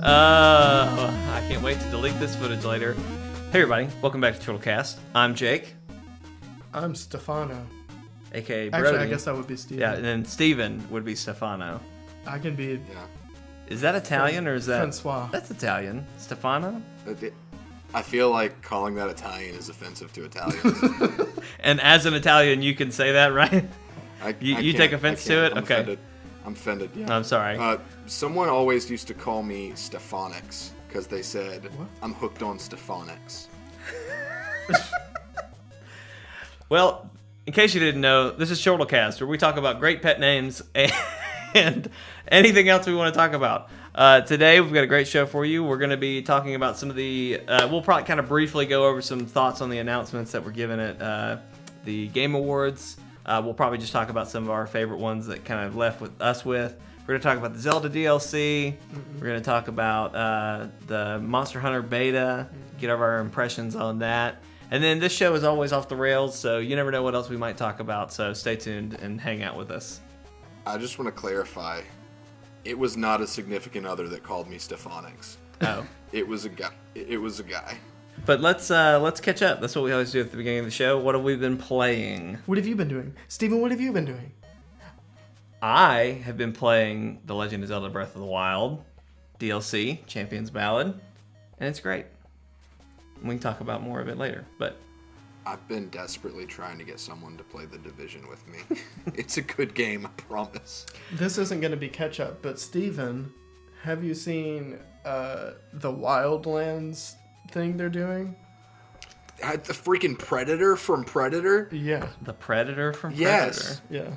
I can't wait to delete this footage later. Hey everybody, welcome back to Chortle Cast. I'm Jake. I'm Stefano. AKA Brody. Actually, I guess that would be Steven. Yeah, and then Steven would be Stefano. I can be... Yeah. Is that Italian or is that... Francois. That's Italian. Stefano? I feel like calling that Italian is offensive to Italians. And as an Italian, you can say that, right? You take offense to it? I'm Okay. Offended. I'm offended, yeah. I'm sorry. Someone always used to call me Stefanix because they said, What? I'm hooked on Stefanix. Well, in case you didn't know, this is Chortle Cast, where we talk about great pet names and anything else we want to talk about. Today, we've got a great show for you. We're going to be talking about some of the... we'll probably kind of briefly go over some thoughts on the announcements that were given at the Game Awards. We'll probably just talk about some of our favorite ones that kind of left with us with. We're going to talk about the Zelda DLC. We're going to talk about the Monster Hunter beta, get our impressions on that. And then this show is always off the rails, so you never know what else we might talk about. So stay tuned and hang out with us. I just want to clarify, it was not a significant other that called me Stefanix. Oh. It was a guy. It was a guy. But let's catch up. That's what we always do at the beginning of the show. What have we been playing? What have you been doing? Steven, what have you been doing? I have been playing The Legend of Zelda Breath of the Wild DLC, Champions Ballad, and it's great. We can talk about more of it later, but... I've been desperately trying to get someone to play The Division with me. It's a good game, I promise. This isn't going to be catch-up, but Steven, have you seen the Wildlands thing they're doing? The freaking Predator from Predator? Yeah. The Predator from Predator? Yes. Yeah.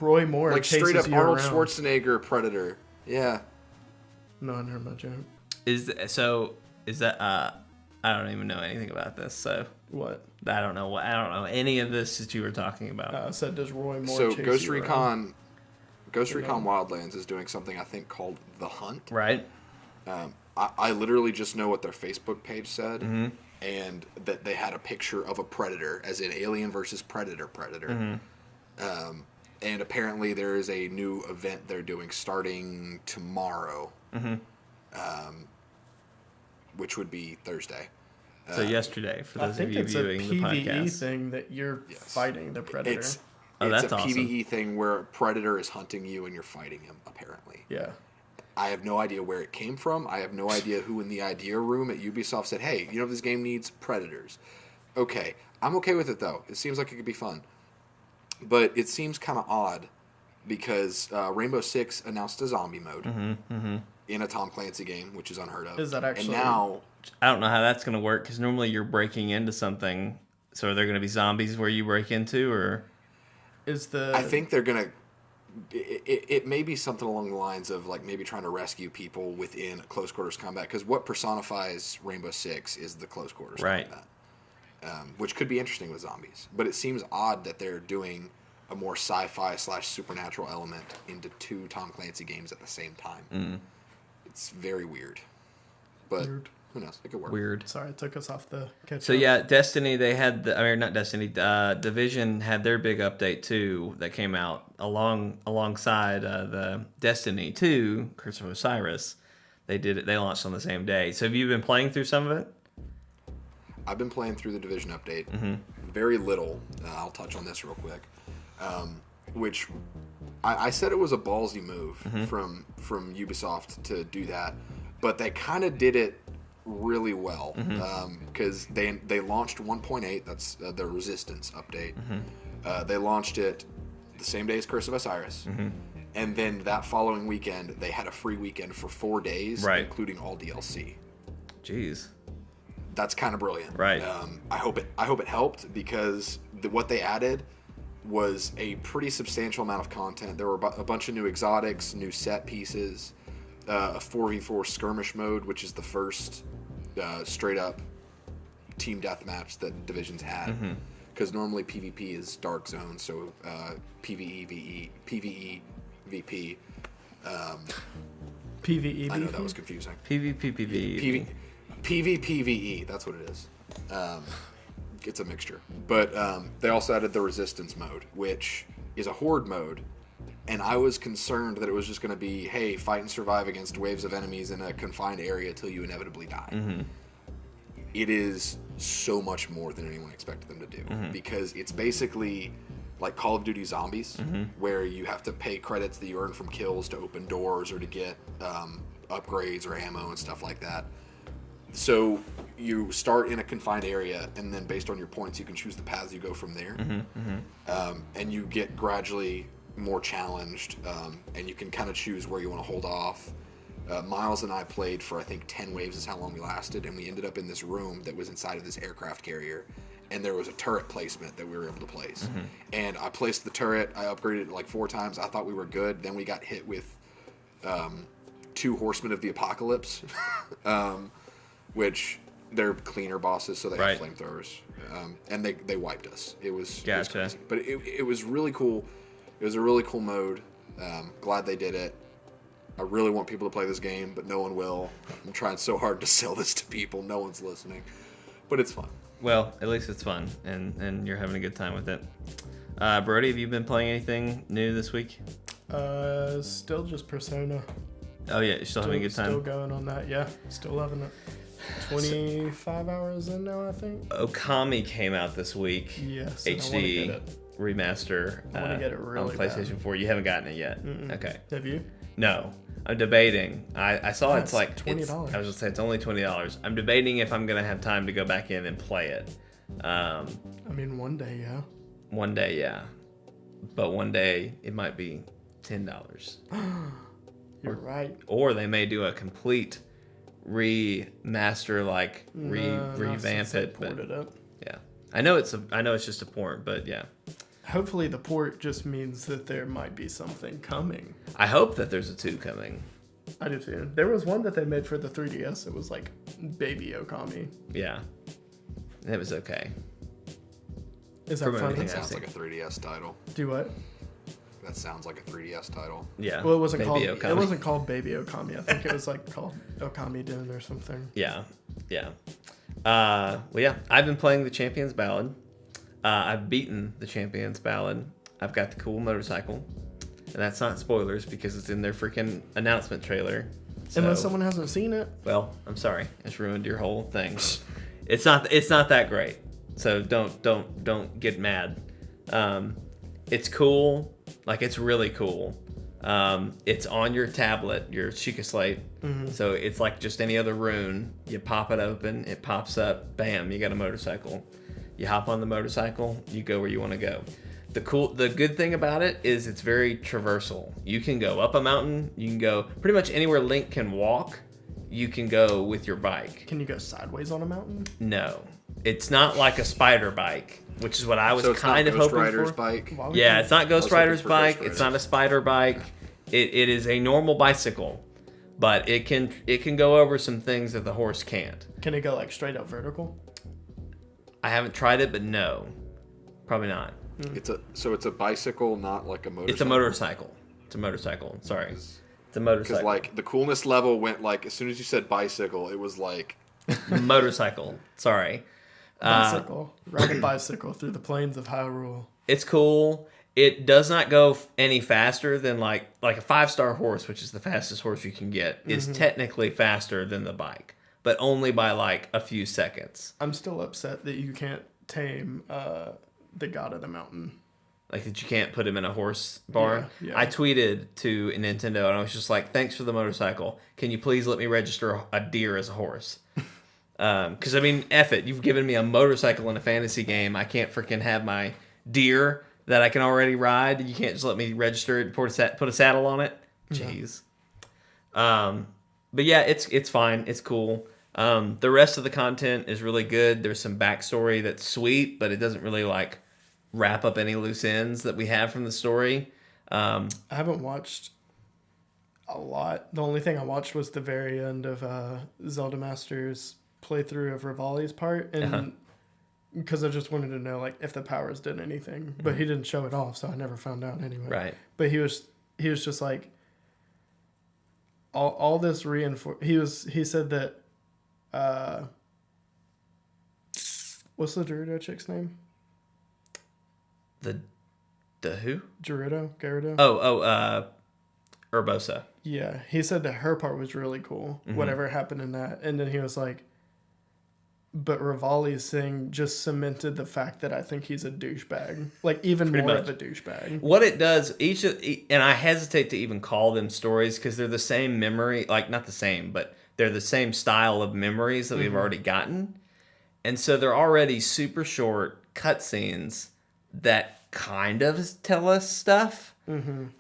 Roy Moore Like chases straight up you Arnold around. Schwarzenegger Predator. Yeah. No, I never met you. Is that I don't even know anything about this, so What? I don't know any of this that you were talking about. I said, does Roy Moore So chase Ghost you Recon around? Wildlands is doing something I think called The Hunt. Right? I literally just know what their Facebook page said, and that they had a picture of a predator, as in Alien versus Predator. And apparently there is a new event they're doing starting tomorrow, which would be Thursday. So yesterday, for I those think of you it's a viewing the PvE podcast. thing that you're fighting the Predator. It's that's a awesome. PvE thing where a predator is hunting you and you're fighting him, apparently. Yeah. I have no idea where it came from. I have no idea who in the idea room at Ubisoft said, hey, you know, this game needs predators. Okay. I'm okay with it, though. It seems like it could be fun. But it seems kind of odd because Rainbow Six announced a zombie mode in a Tom Clancy game, which is unheard of. Is that actually... And now... I don't know how that's going to work, because normally you're breaking into something. So are there going to be zombies where you break into, or... Is the... I think they're going to... It may be something along the lines of like maybe trying to rescue people within close quarters combat, because what personifies Rainbow Six is the close quarters combat, which could be interesting with zombies. But it seems odd that they're doing a more sci-fi / supernatural element into two Tom Clancy games at the same time. It's very weird, but who knows? It could work. Weird. Sorry, it took us off the catch. So yeah, Destiny, they had not Destiny, Division had their big update too that came out alongside the Destiny 2, Curse of Osiris. They launched on the same day. So have you been playing through some of it? I've been playing through the Division update. Very little. I'll touch on this real quick. Which I said it was a ballsy move from Ubisoft to do that, but they kind of did it really well because they launched 1.8. That's the Resistance update. They launched it the same day as Curse of Osiris, and then that following weekend they had a free weekend for 4 days, including all DLC. Jeez, that's kind of brilliant. Right. I hope it helped, because what they added was a pretty substantial amount of content. There were a bunch of new exotics, new set pieces, a 4v4 skirmish mode, which is the first straight up team deathmatch that Division's had. Because normally PvP is Dark Zone, so PvE, VP. PvE. I know that was confusing. PvP. PvPvE, that's what it is. It's a mixture. But they also added the Resistance mode, which is a horde mode And I was concerned that it was just going to be, hey, fight and survive against waves of enemies in a confined area till you inevitably die. Mm-hmm. It is so much more than anyone expected them to do. Mm-hmm. Because it's basically like Call of Duty Zombies, mm-hmm. where you have to pay credits that you earn from kills to open doors or to get upgrades or ammo and stuff like that. So you start in a confined area, and then based on your points, you can choose the paths you go from there. Mm-hmm. Mm-hmm. And you get gradually more challenged, and you can kind of choose where you want to hold off. Miles and I played for, I think, 10 waves is how long we lasted, and we ended up in this room that was inside of this aircraft carrier, and there was a turret placement that we were able to place. Mm-hmm. And I placed the turret, I upgraded it like 4 times, I thought we were good, then we got hit with 2 Horsemen of the Apocalypse, which they're cleaner bosses, so they have flamethrowers, and they wiped us. It was crazy. But it was really cool. It was a really cool mode. Glad they did it. I really want people to play this game, but no one will. I'm trying so hard to sell this to people. No one's listening. But it's fun. Well, at least it's fun, and you're having a good time with it. Brody, have you been playing anything new this week? Still just Persona. Oh, yeah, you're still having a good time? Still going on that, yeah. Still loving it. 25 hours in now, I think. Okami came out this week. Yes, HD remaster I want to get it really on PlayStation 4. You haven't gotten it yet? Mm-mm. Okay. Have you? No. I'm debating. I saw That's it's like $20. I was going to say it's only $20. I'm debating if I'm going to have time to go back in and play it. I mean, one day, yeah. One day, yeah. But one day, it might be $10. You're right. Or they may do a complete remaster, like revamp it. Port it up. Yeah, I know it's just a port, but yeah. Hopefully, the port just means that there might be something coming. I hope that there's a 2 coming. I do too. There was one that they made for the 3DS. It was like Baby Okami. Yeah, it was okay. Is that funny? That sounds like a 3DS title. Do what? That sounds like a 3DS title. Yeah. Well, it wasn't Baby called. Okami. It wasn't called Baby Okami. I think it was like called Okami Den or something. Yeah, yeah. Well, yeah. I've been playing the Champions Ballad. I've beaten the Champions Ballad. I've got the cool motorcycle, and that's not spoilers because it's in their freaking announcement trailer. So, Unless someone hasn't seen it. Well, I'm sorry. It's ruined your whole thing. It's not that great. So don't get mad. It's cool. Like, it's really cool. It's on your tablet, your Sheikah Slate. Mm-hmm. So it's like just any other rune. You pop it open, it pops up, bam, you got a motorcycle. You hop on the motorcycle, you go where you want to go. The good thing about it is it's very traversal. You can go up a mountain, you can go pretty much anywhere Link can walk, you can go with your bike. Can you go sideways on a mountain? No. It's not like a spider bike, which is what I was kind of hoping Ghost Rider's for. bike? Yeah, it's not Ghost Rider's bike. It's not a spider bike. It is a normal bicycle, but it can go over some things that the horse can't. Can it go like straight up vertical? I haven't tried it, but no, probably not. It's a bicycle, not like a motorcycle. It's a motorcycle. It's a motorcycle. Sorry, it's a motorcycle. Because like the coolness level went like as soon as you said bicycle, it was like motorcycle. Sorry. Bicycle. Ride a bicycle through the plains of Hyrule. It's cool. It does not go any faster than like a 5-star horse, which is the fastest horse you can get, is technically faster than the bike, but only by like a few seconds. I'm still upset that you can't tame the god of the mountain. Like that you can't put him in a horse barn. Yeah. I tweeted to Nintendo and I was just like, thanks for the motorcycle. Can you please let me register a deer as a horse? Because, I mean, F it. You've given me a motorcycle in a fantasy game. I can't freaking have my deer that I can already ride. You can't just let me register it, put a saddle on it. Jeez. But yeah, it's fine. It's cool. The rest of the content is really good. There's some backstory that's sweet, but it doesn't really like wrap up any loose ends that we have from the story. I haven't watched a lot. The only thing I watched was the very end of Zelda Master's playthrough of Rivali's part, and because I just wanted to know like if the powers did anything, but he didn't show it off, so I never found out anyway. Right. But he was just like all this he said that what's the Gerudo chick's name? The The who? Gerudo. Urbosa. Yeah, he said that her part was really cool. Mm-hmm. Whatever happened in that, and then he was like, "But Rivali's thing just cemented the fact that I think he's a douchebag, like even Pretty more much. of a douchebag." What it does, and I hesitate to even call them stories because they're the same memory, like not the same, but they're the same style of memories that we've already gotten. And so they're already super short cutscenes that kind of tell us stuff.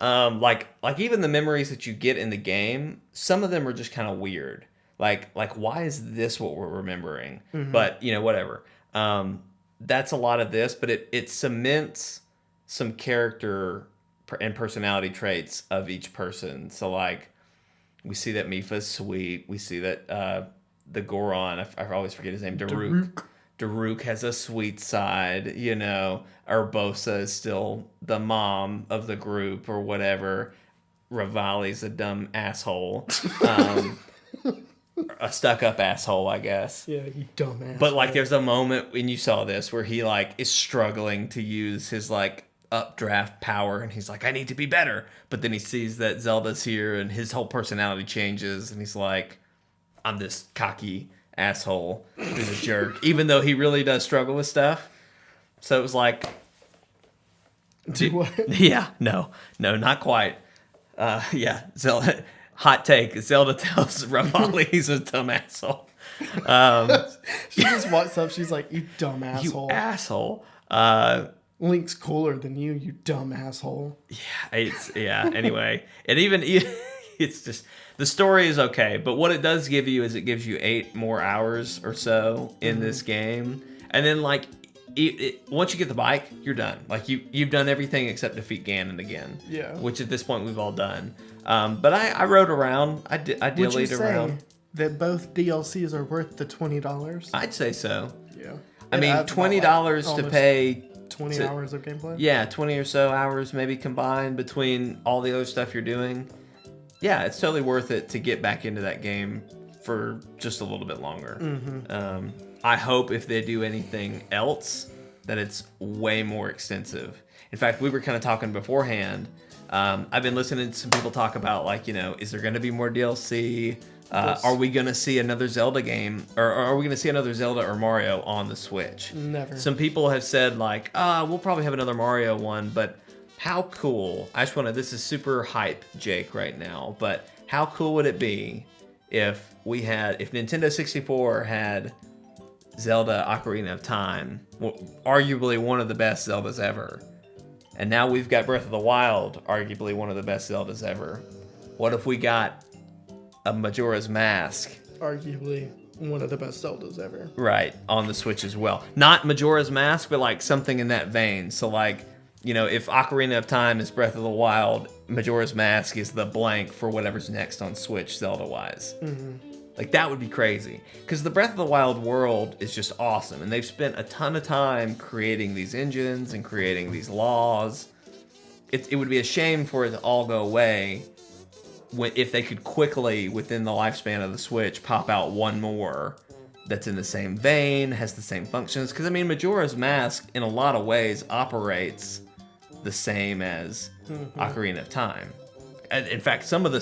Like even the memories that you get in the game, some of them are just kind of weird. Like why is this what we're remembering? But whatever. That's a lot of this, but it cements some character and personality traits of each person. So like we see that Mipha's sweet. We see that the Goron, I always forget his name, Daruk has a sweet side, Urbosa is still the mom of the group or whatever. Rivali's a dumb asshole. A stuck-up asshole, I guess. Yeah, you dumbass. But like there's a moment when you saw this where he like is struggling to use his like updraft power and he's like, I need to be better. But then he sees that Zelda's here and his whole personality changes and he's like, I'm this cocky asshole who's a jerk, even though he really does struggle with stuff. So it was like, yeah, no, not quite. Zelda. Hot take: Zelda tells Rivali he's a dumb asshole. She just walks up. She's like, "You dumb asshole." You asshole. Link's cooler than you. You dumb asshole. Anyway, and even it's just the story is okay, but what it does give you is it gives you 8 more hours or so in this game, and then like once you get the bike, you're done. Like you've done everything except defeat Ganon again. Yeah. Which at this point we've all done. But I rode around. I dillied around. That both DLCs are worth the $20? I'd say so. Yeah. I mean, $20 to pay 20 hours of gameplay? Yeah, 20 or so hours maybe combined between all the other stuff you're doing. Yeah, it's totally worth it to get back into that game for just a little bit longer. I hope if they do anything else that it's way more extensive. In fact, we were kind of talking beforehand. I've been listening to some people talk about like, is there going to be more DLC? Are we going to see another Zelda game, or are we going to see another Zelda or Mario on the Switch? Never. Some people have said like, we'll probably have another Mario one, but how cool? This is super hype, Jake, right now, but how cool would it be if Nintendo 64 had Zelda Ocarina of Time, arguably one of the best Zeldas ever, and now we've got Breath of the Wild, arguably one of the best Zeldas ever. What if we got a Majora's Mask? Arguably one of the best Zeldas ever. Right, on the Switch as well. Not Majora's Mask, but like something in that vein. So like, if Ocarina of Time is Breath of the Wild, Majora's Mask is the blank for whatever's next on Switch Zelda-wise. Like, that would be crazy. Because the Breath of the Wild world is just awesome. And they've spent a ton of time creating these engines and creating these laws. It would be a shame for it to all go away if they could quickly, within the lifespan of the Switch, pop out one more that's in the same vein, has the same functions. Because, Majora's Mask, in a lot of ways, operates the same as Ocarina of Time. In fact, some of the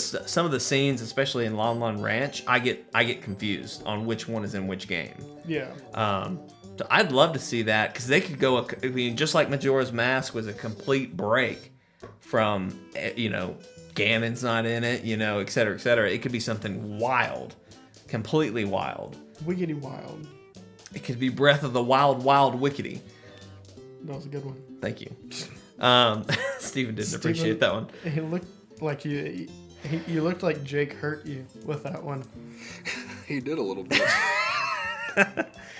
scenes, especially in Lon Lon Ranch, I get confused on which one is in which game. Yeah. So I'd love to see that because they could go. Just like Majora's Mask was a complete break from Ganon's not in it, et cetera, et cetera. It could be something wild, completely wild. Wiggity wild. It could be Breath of the Wild, Wild Wickety. That was a good one. Thank you. Steven didn't appreciate that one. He looked like you looked like Jake hurt you with that one. He did a little bit.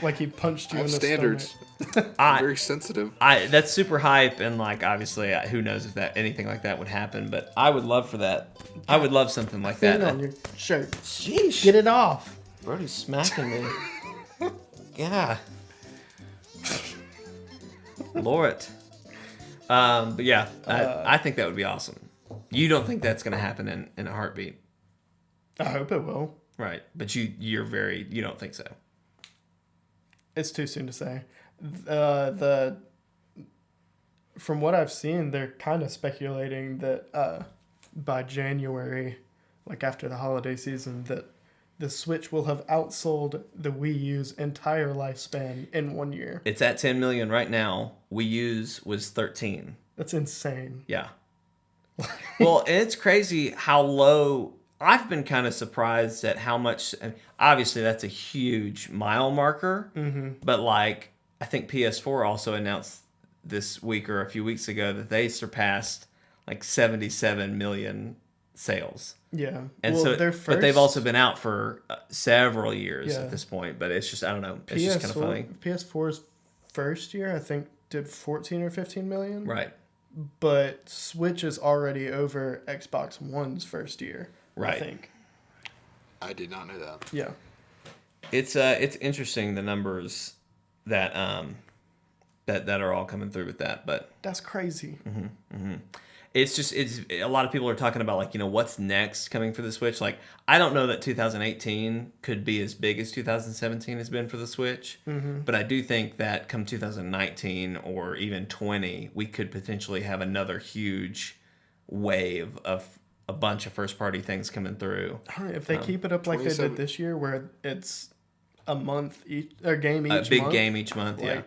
Like he punched you in the standards. stomach. I'm very sensitive. That's super hype, and like obviously, who knows if anything like that would happen? But I would love for that. I would love something like that. On your shirt. Sheesh. Get it off. Brody's smacking me. Yeah. Lord. But yeah, I think that would be awesome. You don't think that's going to happen in a heartbeat? I hope it will. Right, but you don't think so. It's too soon to say. The from what I've seen, they're kind of speculating that by January, like after the holiday season, that the Switch will have outsold the Wii U's entire lifespan in 1 year. It's at 10 million right now. Wii U's was 13. That's insane. Yeah. Well, and it's crazy how low. I've been kind of surprised at how much. Obviously, that's a huge mile marker. Mm-hmm. But like, I think PS4 also announced this week or a few weeks ago that they surpassed like 77 million sales. Yeah. And well, so, but they've also been out for several years at this point. But it's just, I don't know. It's just kind of funny. PS4's first year, I think, did 14 or 15 million. Right. But Switch is already over Xbox One's first year. Right. I think. I did not know that. Yeah. It's interesting the numbers that that are all coming through with that, but that's crazy. it's a lot of people are talking about, like, what's next coming for the Switch. Like, I don't know that 2018 could be as big as 2017 has been for the Switch, but I do think that come 2019 or even 20, we could potentially have another huge wave of a bunch of first party things coming through. I don't know, if they keep it up like they did this year, where it's a month each, or game each month. A big game each month, yeah.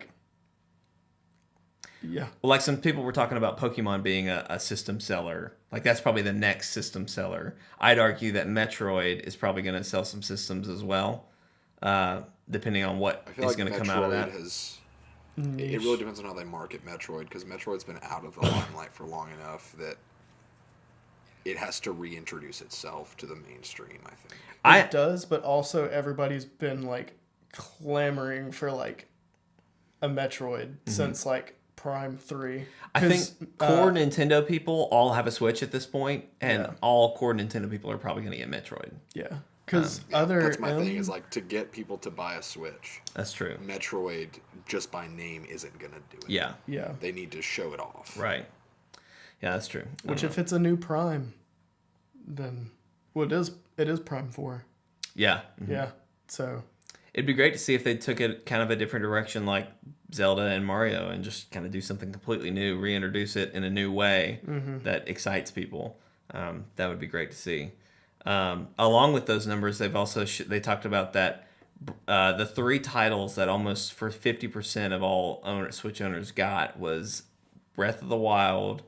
Well, like some people were talking about Pokemon being a system seller. Like, that's probably the next system seller. I'd argue that Metroid is probably going to sell some systems as well, depending on what is going to come out of that. It really depends on how they market Metroid, because Metroid's been out of the limelight for long enough that it has to reintroduce itself to the mainstream, I think. It does, but also everybody's been, like, clamoring for, like, a Metroid since, like, Prime 3. I think core Nintendo people all have a Switch at this point, and all core Nintendo people are probably going to get Metroid. Yeah. Because that's my thing, is, like, to get people to buy a Switch. That's true. Metroid, just by name, isn't going to do it. Yeah. Yeah. They need to show it off. Right. Yeah, that's true. Which, if it's a new Prime, then, well, it is Prime 4. Yeah. Yeah. So it'd be great to see if they took it kind of a different direction, like Zelda and Mario, and just kind of do something completely new, reintroduce it in a new way that excites people. That would be great to see. Along with those numbers, they've also they talked about that the 3 titles that almost for 50% of all Switch owners got was Breath of the Wild,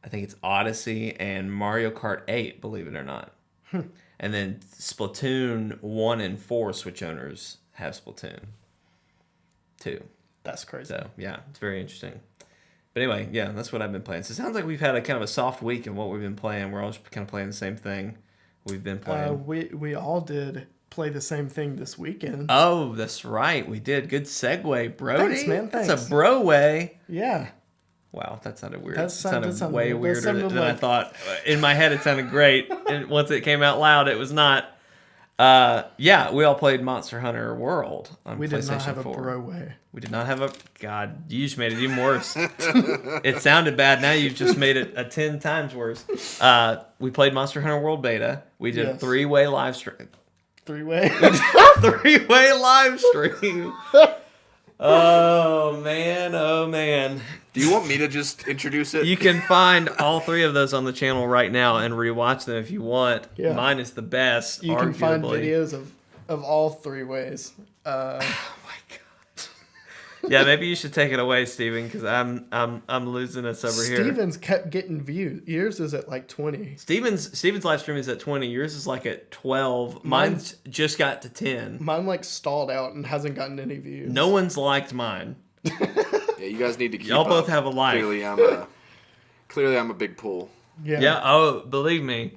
I think it's Odyssey, and Mario Kart 8, believe it or not. And then Splatoon 1 and 4 Switch owners have Splatoon 2. that's crazy. So, yeah, it's very interesting. But anyway, yeah, that's what I've been playing. So it sounds like we've had a kind of a soft week in what we've been playing. We're all just kind of playing the same thing we've been playing. We all did play the same thing this weekend. Oh, that's right. We did. Good segue, Brody. Thanks, man. Thanks. That's a bro way. Yeah. Wow, that sounded weird. That sounded way weird. weirder That than I like... thought. In my head, it sounded great. And once it came out loud, it was not. Yeah, we all played Monster Hunter World on PlayStation 4. We did not have a bro way. We did not have a... God, you just made it even worse. It sounded bad. Now you've just made it 10 times worse. We played Monster Hunter World Beta. We did a 3-way live stream. 3-way? 3-way live stream. Oh, man. Oh, man. Do you want me to just introduce it? You can find all 3 of those on the channel right now and rewatch them if you want. Yeah. Mine is the best, You can find videos of all 3 ways. Oh, my God. Yeah, maybe you should take it away, Steven, because I'm losing us over here. Steven's kept getting views. Yours is at like 20. Steven's live stream is at 20. Yours is like at 12. Mine's just got to 10. Mine like stalled out and hasn't gotten any views. No one's liked mine. Yeah, you guys need to keep Y'all up. both have a like. Clearly I'm a big pull. Yeah. Oh, believe me,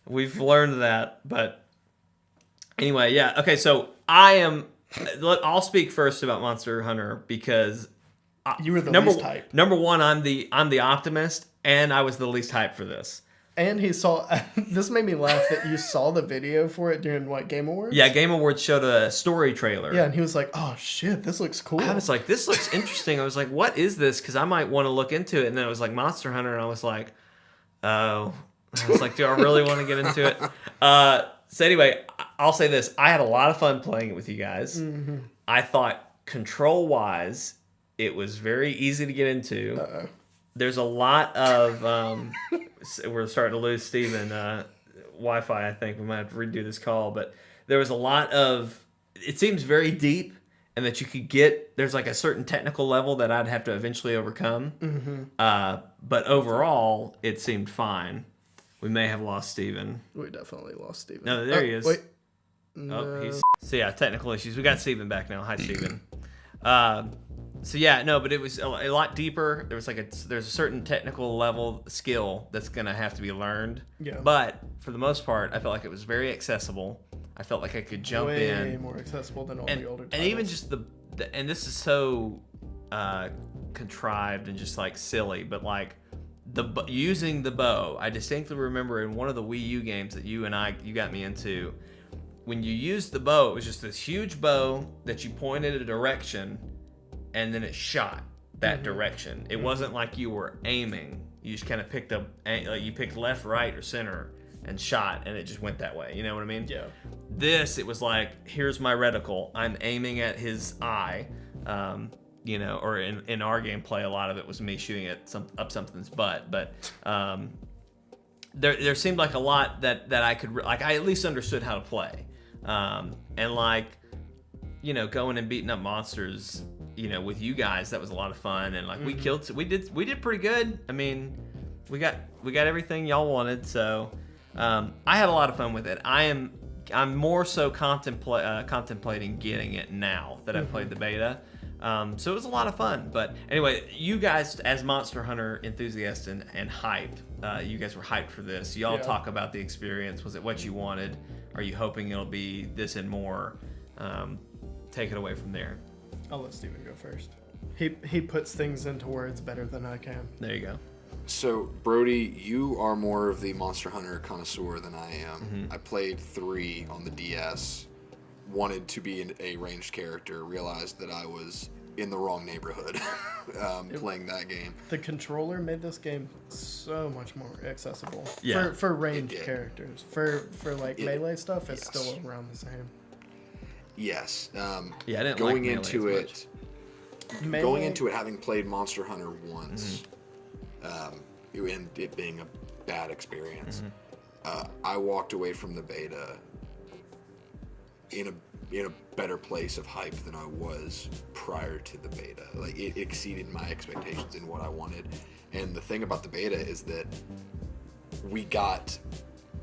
we've learned that. But anyway, yeah. Okay, so I'll speak first about Monster Hunter because you were the least hyped. Number one, I'm the optimist, and I was the least hyped for this. And he saw. This made me laugh that you saw the video for it during Game Awards. Yeah, Game Awards showed a story trailer. Yeah, and he was like, "Oh shit, this looks cool." I was like, "This looks interesting." I was like, "What is this?" Because I might want to look into it. And then it was like Monster Hunter, and I was like, "Oh." I was like, "Do I really want to get into it?" So anyway, I'll say this: I had a lot of fun playing it with you guys. Mm-hmm. I thought control-wise, it was very easy to get into. there's a lot of we're starting to lose Steven Wi-Fi. I think we might have to redo this call, but there was a lot of. It seems very deep, and that you could get. There's like a certain technical level that I'd have to eventually overcome. Mm-hmm. But overall, it seemed fine. We may have lost Steven. We definitely lost Steven. No, there he is. Wait. No. Oh, so yeah, technical issues. We got Steven back now. Hi, Steven. So yeah, no, but it was a lot deeper. There was there's a certain technical level skill that's gonna have to be learned. Yeah. But for the most part, I felt like it was very accessible. I felt like I could jump in. Way more accessible than all the older titles. And even just and this is so contrived and just like silly, but like using the bow. I distinctly remember in one of the Wii U games that you got me into. When you used the bow, it was just this huge bow that you pointed a direction, and then it shot that direction. It wasn't like you were aiming. You just kind of picked you picked left, right, or center, and shot, and it just went that way. You know what I mean? Yeah. It was like, here's my reticle. I'm aiming at his eye. Or in our gameplay, a lot of it was me shooting at up something's butt, but. There seemed like a lot that I could I at least understood how to play, and going and beating up monsters, with you guys, that was a lot of fun, and we did pretty good. I mean, we got everything y'all wanted, so I had a lot of fun with it. I'm more so contemplating getting it now that I've played the beta. So it was a lot of fun. But anyway, you guys, as Monster Hunter enthusiasts and hype, you guys were hyped for this. Y'all talk about the experience. Was it what you wanted? Are you hoping it'll be this and more? Take it away from there. I'll let Steven go first. He puts things into words better than I can. There you go. So, Brody, you are more of the Monster Hunter connoisseur than I am. Mm-hmm. I played 3 on the DS, wanted to be a ranged character, realized that I was in the wrong neighborhood playing that game. The controller made this game so much more accessible for ranged characters. For melee stuff, it's still around the same. Yes. I didn't going like into melee it. Going into it, having played Monster Hunter once, and it being a bad experience, I walked away from the beta in a better place of hype than I was prior to the beta. Like, it exceeded my expectations in what I wanted. And the thing about the beta is that we got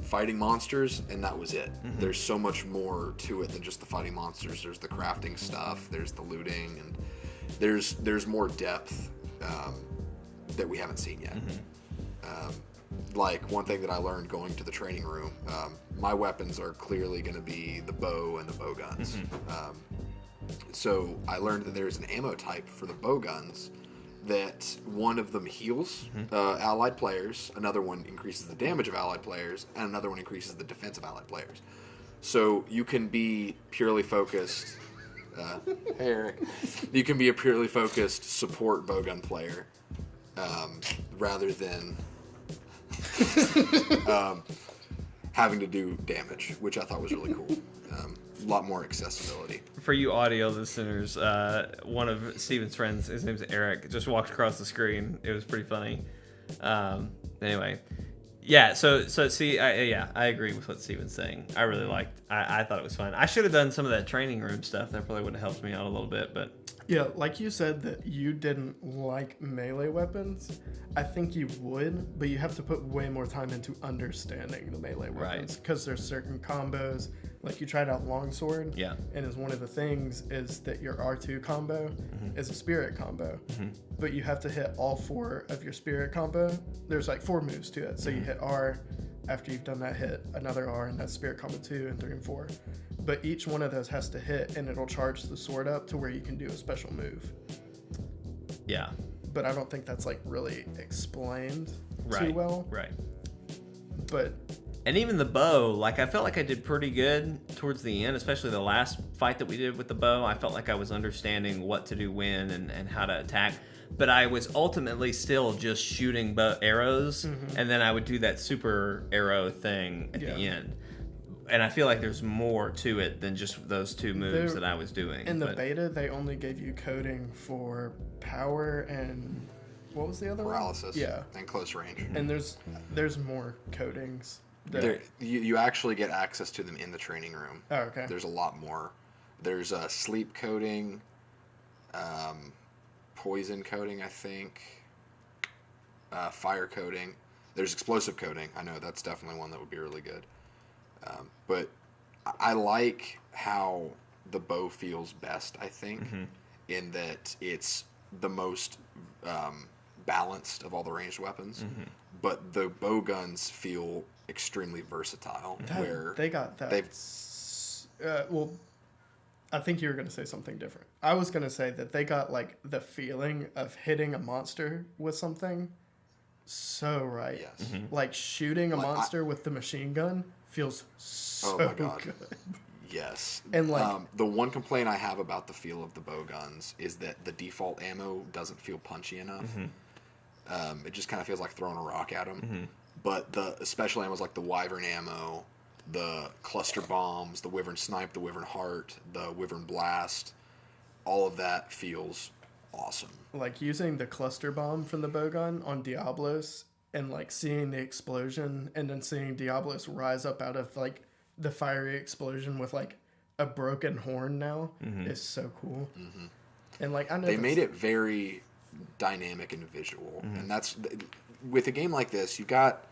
fighting monsters, and that was it. Mm-hmm. There's so much more to it than just the fighting monsters. There's the crafting stuff, there's the looting, and there's more depth that we haven't seen yet. Mm-hmm. Like, one thing that I learned going to the training room, my weapons are clearly going to be the bow and the bow guns. Mm-hmm. So I learned that there's an ammo type for the bow guns that one of them heals allied players, another one increases the damage of allied players, and another one increases the defense of allied players. So you can be purely focused... hey, Eric. You can be a purely focused support bowgun player rather than having to do damage, which I thought was really cool. A lot more accessibility. For you audio listeners, one of Steven's friends, his name's Eric, just walked across the screen. It was pretty funny. Anyway, yeah. So see, I agree with what Steven's saying. I really liked. I thought it was fun. I should have done some of that training room stuff. That probably would have helped me out a little bit, but. Yeah, like you said that you didn't like melee weapons. I think you would, but you have to put way more time into understanding the melee weapons. Because there's certain combos. Like, you tried out longsword. Yeah. And as one of the things is that your R2 combo is a spirit combo. Mm-hmm. But you have to hit all 4 of your spirit combo. There's like 4 moves to it. So you hit R. After you've done that, hit another R, and that's spirit combo 2 and 3 and 4. But each one of those has to hit, and it'll charge the sword up to where you can do a special move. Yeah. But I don't think that's like really explained too well. Right. But. And even the bow, like, I felt like I did pretty good towards the end, especially the last fight that we did with the bow. I felt like I was understanding what to do when and how to attack. But I was ultimately still just shooting arrows, and then I would do that super arrow thing at the end. And I feel like there's more to it than just those 2 moves that I was doing. In the beta, they only gave you coding for power and what was the other paralysis. one? Yeah. And close range. And there's more coatings. You actually get access to them in the training room. Oh, okay. There's a lot more. There's a sleep coating, poison coating, I think, fire coating. There's explosive coating. I know that's definitely one that would be really good. But I like how the bow feels best, I think, in that it's the most balanced of all the ranged weapons. But the bow guns feel extremely versatile. Where they got that. Well, I think you were going to say something different. I was going to say that they got like the feeling of hitting a monster with something so right. Yes. Like shooting a monster with the machine gun feels so my God. good. Yes. And like the one complaint I have about the feel of the bow guns is that the default ammo doesn't feel punchy enough. It just kind of feels like throwing a rock at them. But the special ammos like the Wyvern ammo, the cluster bombs, the Wyvern snipe, the Wyvern heart, the Wyvern blast, all of that feels awesome. Like using the cluster bomb from the bowgun on Diablos and like seeing the explosion and then seeing Diablos rise up out of like the fiery explosion with like a broken horn now is so cool. And like I know they made it very dynamic and visual, and that's with a game like this. You've got,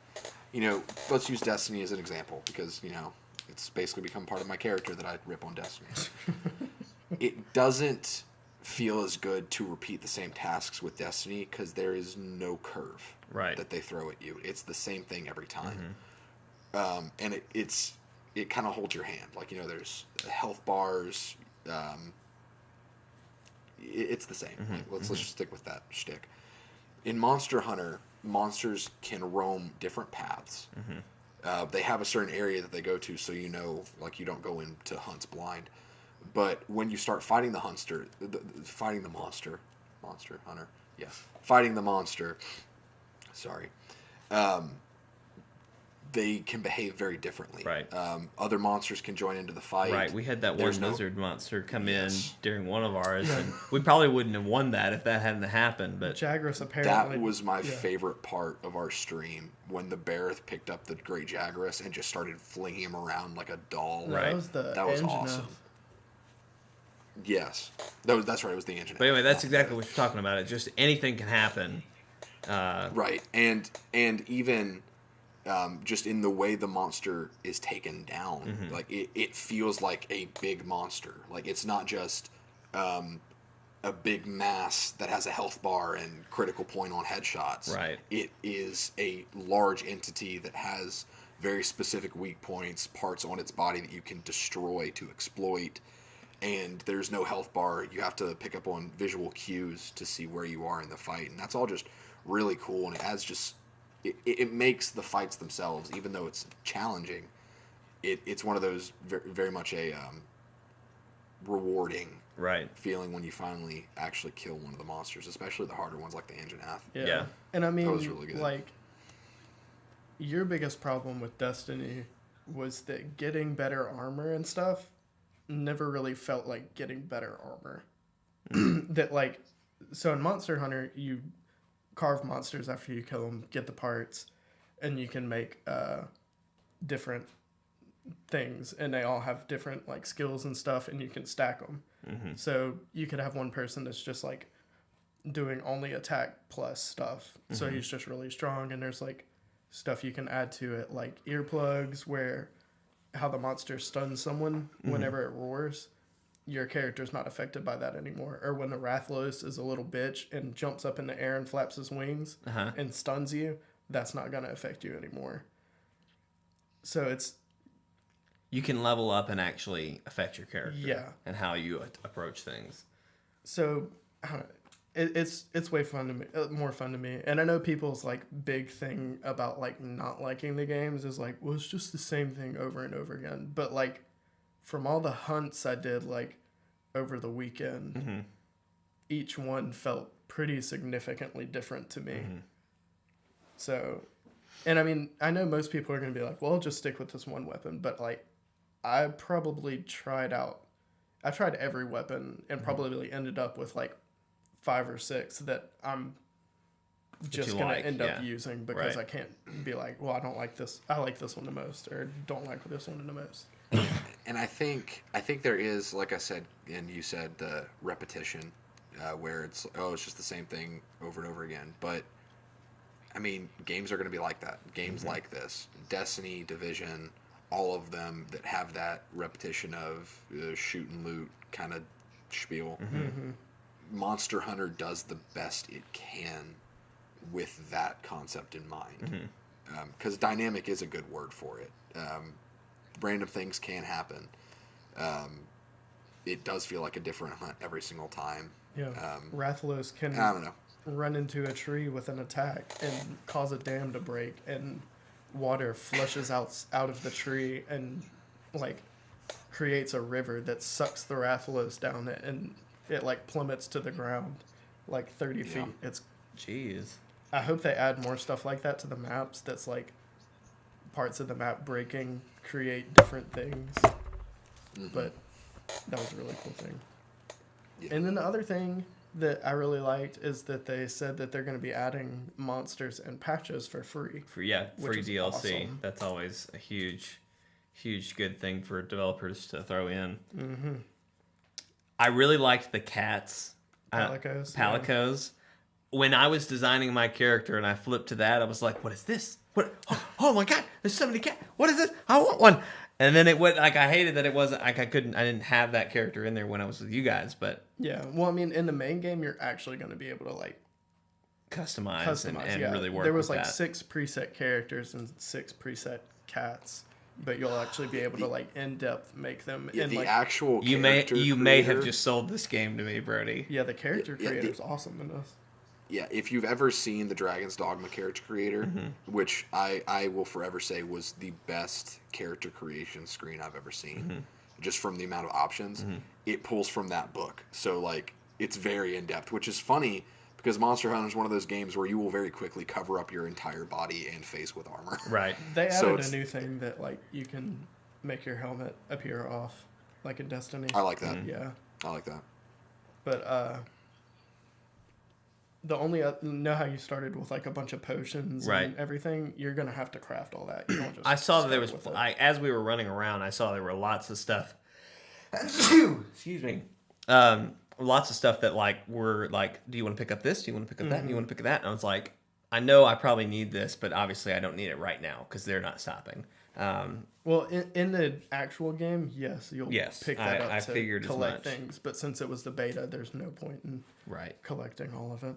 let's use Destiny as an example because it's basically become part of my character that I rip on Destiny. It doesn't feel as good to repeat the same tasks with Destiny because there is no curve that they throw at you. It's the same thing every time, and it kind of holds your hand. Like there's health bars. It's the same. Let's just stick with that shtick. In Monster Hunter, monsters can roam different paths. They have a certain area that they go to, so like you don't go into hunts blind. But when you start fighting the monster, sorry, they can behave very differently. Right. Other monsters can join into the fight. Right. We had that one lizard monster come in during one of ours, and we probably wouldn't have won that if that hadn't happened. But Jagras apparently. That was my favorite part of our stream when the Bareth picked up the Great Jagras and just started flinging him around like a doll. That was awesome. Yes, that's right. It was the engine. But anyway, that's exactly what you're talking about. It just anything can happen. Right, and even just in the way the monster is taken down, like it feels like a big monster. Like it's not just a big mass that has a health bar and critical point on headshots. Right. It is a large entity that has very specific weak points, parts on its body that you can destroy to exploit. And there's no health bar. You have to pick up on visual cues to see where you are in the fight. And that's all just really cool. And it adds just... It makes the fights themselves, even though it's challenging, it's one of those very much a rewarding feeling when you finally actually kill one of the monsters, especially the harder ones like the Anjanath. Yeah. And I mean, that was really good. Like, your biggest problem with Destiny was that getting better armor and stuff never really felt like getting better armor. That like, so in Monster Hunter, you carve monsters after you kill them, get the parts, and you can make different things, and they all have different like skills and stuff, and you can stack them. So you could have one person that's just like doing only attack plus stuff, so he's just really strong, and there's like stuff you can add to it, like earplugs, where how the monster stuns someone whenever it roars. Your character's not affected by that anymore. Or when the Rathlos is a little bitch and jumps up in the air and flaps his wings and stuns you, that's not going to affect you anymore. So it's... You can level up and actually affect your character. Yeah. And how you approach things. So, I don't know. It's way fun to me, more fun to me. And I know people's like big thing about like not liking the games is like, well, it's just the same thing over and over again. But like, from all the hunts I did like over the weekend, each one felt pretty significantly different to me. So, and I mean, I know most people are going to be like, well, I'll just stick with this one weapon. But like, I tried every weapon and probably ended up with like 5 or 6 that I'm just you gonna like, end yeah. up using because Right. I can't be like, well, I don't like this. I like this one the most, or don't like this one the most. And I think there is, like I said, and you said, the repetition, where it's just the same thing over and over again. But I mean, games are going to be like that. Games like this, Destiny, Division, all of them that have that repetition of shoot and loot kind of spiel. Monster Hunter does the best it can with that concept in mind, because dynamic is a good word for it. Random things can happen. It does feel like a different hunt every single time. Yeah, Rathalos can I don't know. run into a tree with an attack and cause a dam to break, and water flushes out of the tree and like creates a river that sucks the Rathalos down it, and it like plummets to the ground like 30 feet. It's Jeez. I hope they add more stuff like that to the maps. That's like parts of the map breaking create different things. But that was a really cool thing. Yeah. And then the other thing that I really liked is that they said that they're going to be adding monsters and patches for free. Free Which is DLC. awesome. That's always a huge good thing for developers to throw in. I really liked the cats. Palicos. When I was designing my character and I flipped to that, I was like, what is this? What? Oh my God, there's so many cats. What is this? I want one. And then it went, like, I hated that it wasn't, like, I didn't have that character in there when I was with you guys, but. Yeah, well, I mean, in the main game, you're actually going to be able to, like, Customize and yeah. really work There was, with like, that. 6 preset characters and 6 preset cats, but you'll actually be able to, like, in-depth make them. Yeah, and, the like, actual You may character have just sold this game to me, Brody. yeah, the character Yeah, creator's awesome in this. Yeah, if you've ever seen the Dragon's Dogma character creator, which I will forever say was the best character creation screen I've ever seen, just from the amount of options, it pulls from that book. So, like, it's very in-depth, which is funny because Monster Hunter is one of those games where you will very quickly cover up your entire body and face with armor. Right. They So added it's- a new thing that, like, you can make your helmet appear off, like in Destiny. I like that. Yeah. I like that. But, the only know how you started with like a bunch of potions Right. and everything. You're gonna have to craft all that. You don't just. I saw that there was, start with it. as we were running around, I saw there were lots of stuff. Excuse me. Lots of stuff that like were like, do you want to pick up this? Do you want to pick up that? Do you want to pick up that? And I was like, I know I probably need this, but obviously I don't need it right now because they're not stopping. Well, in the actual game, yes, you'll Yes, pick that up I to figured as collect much. things. But since it was the beta, there's no point in Right. collecting all of it,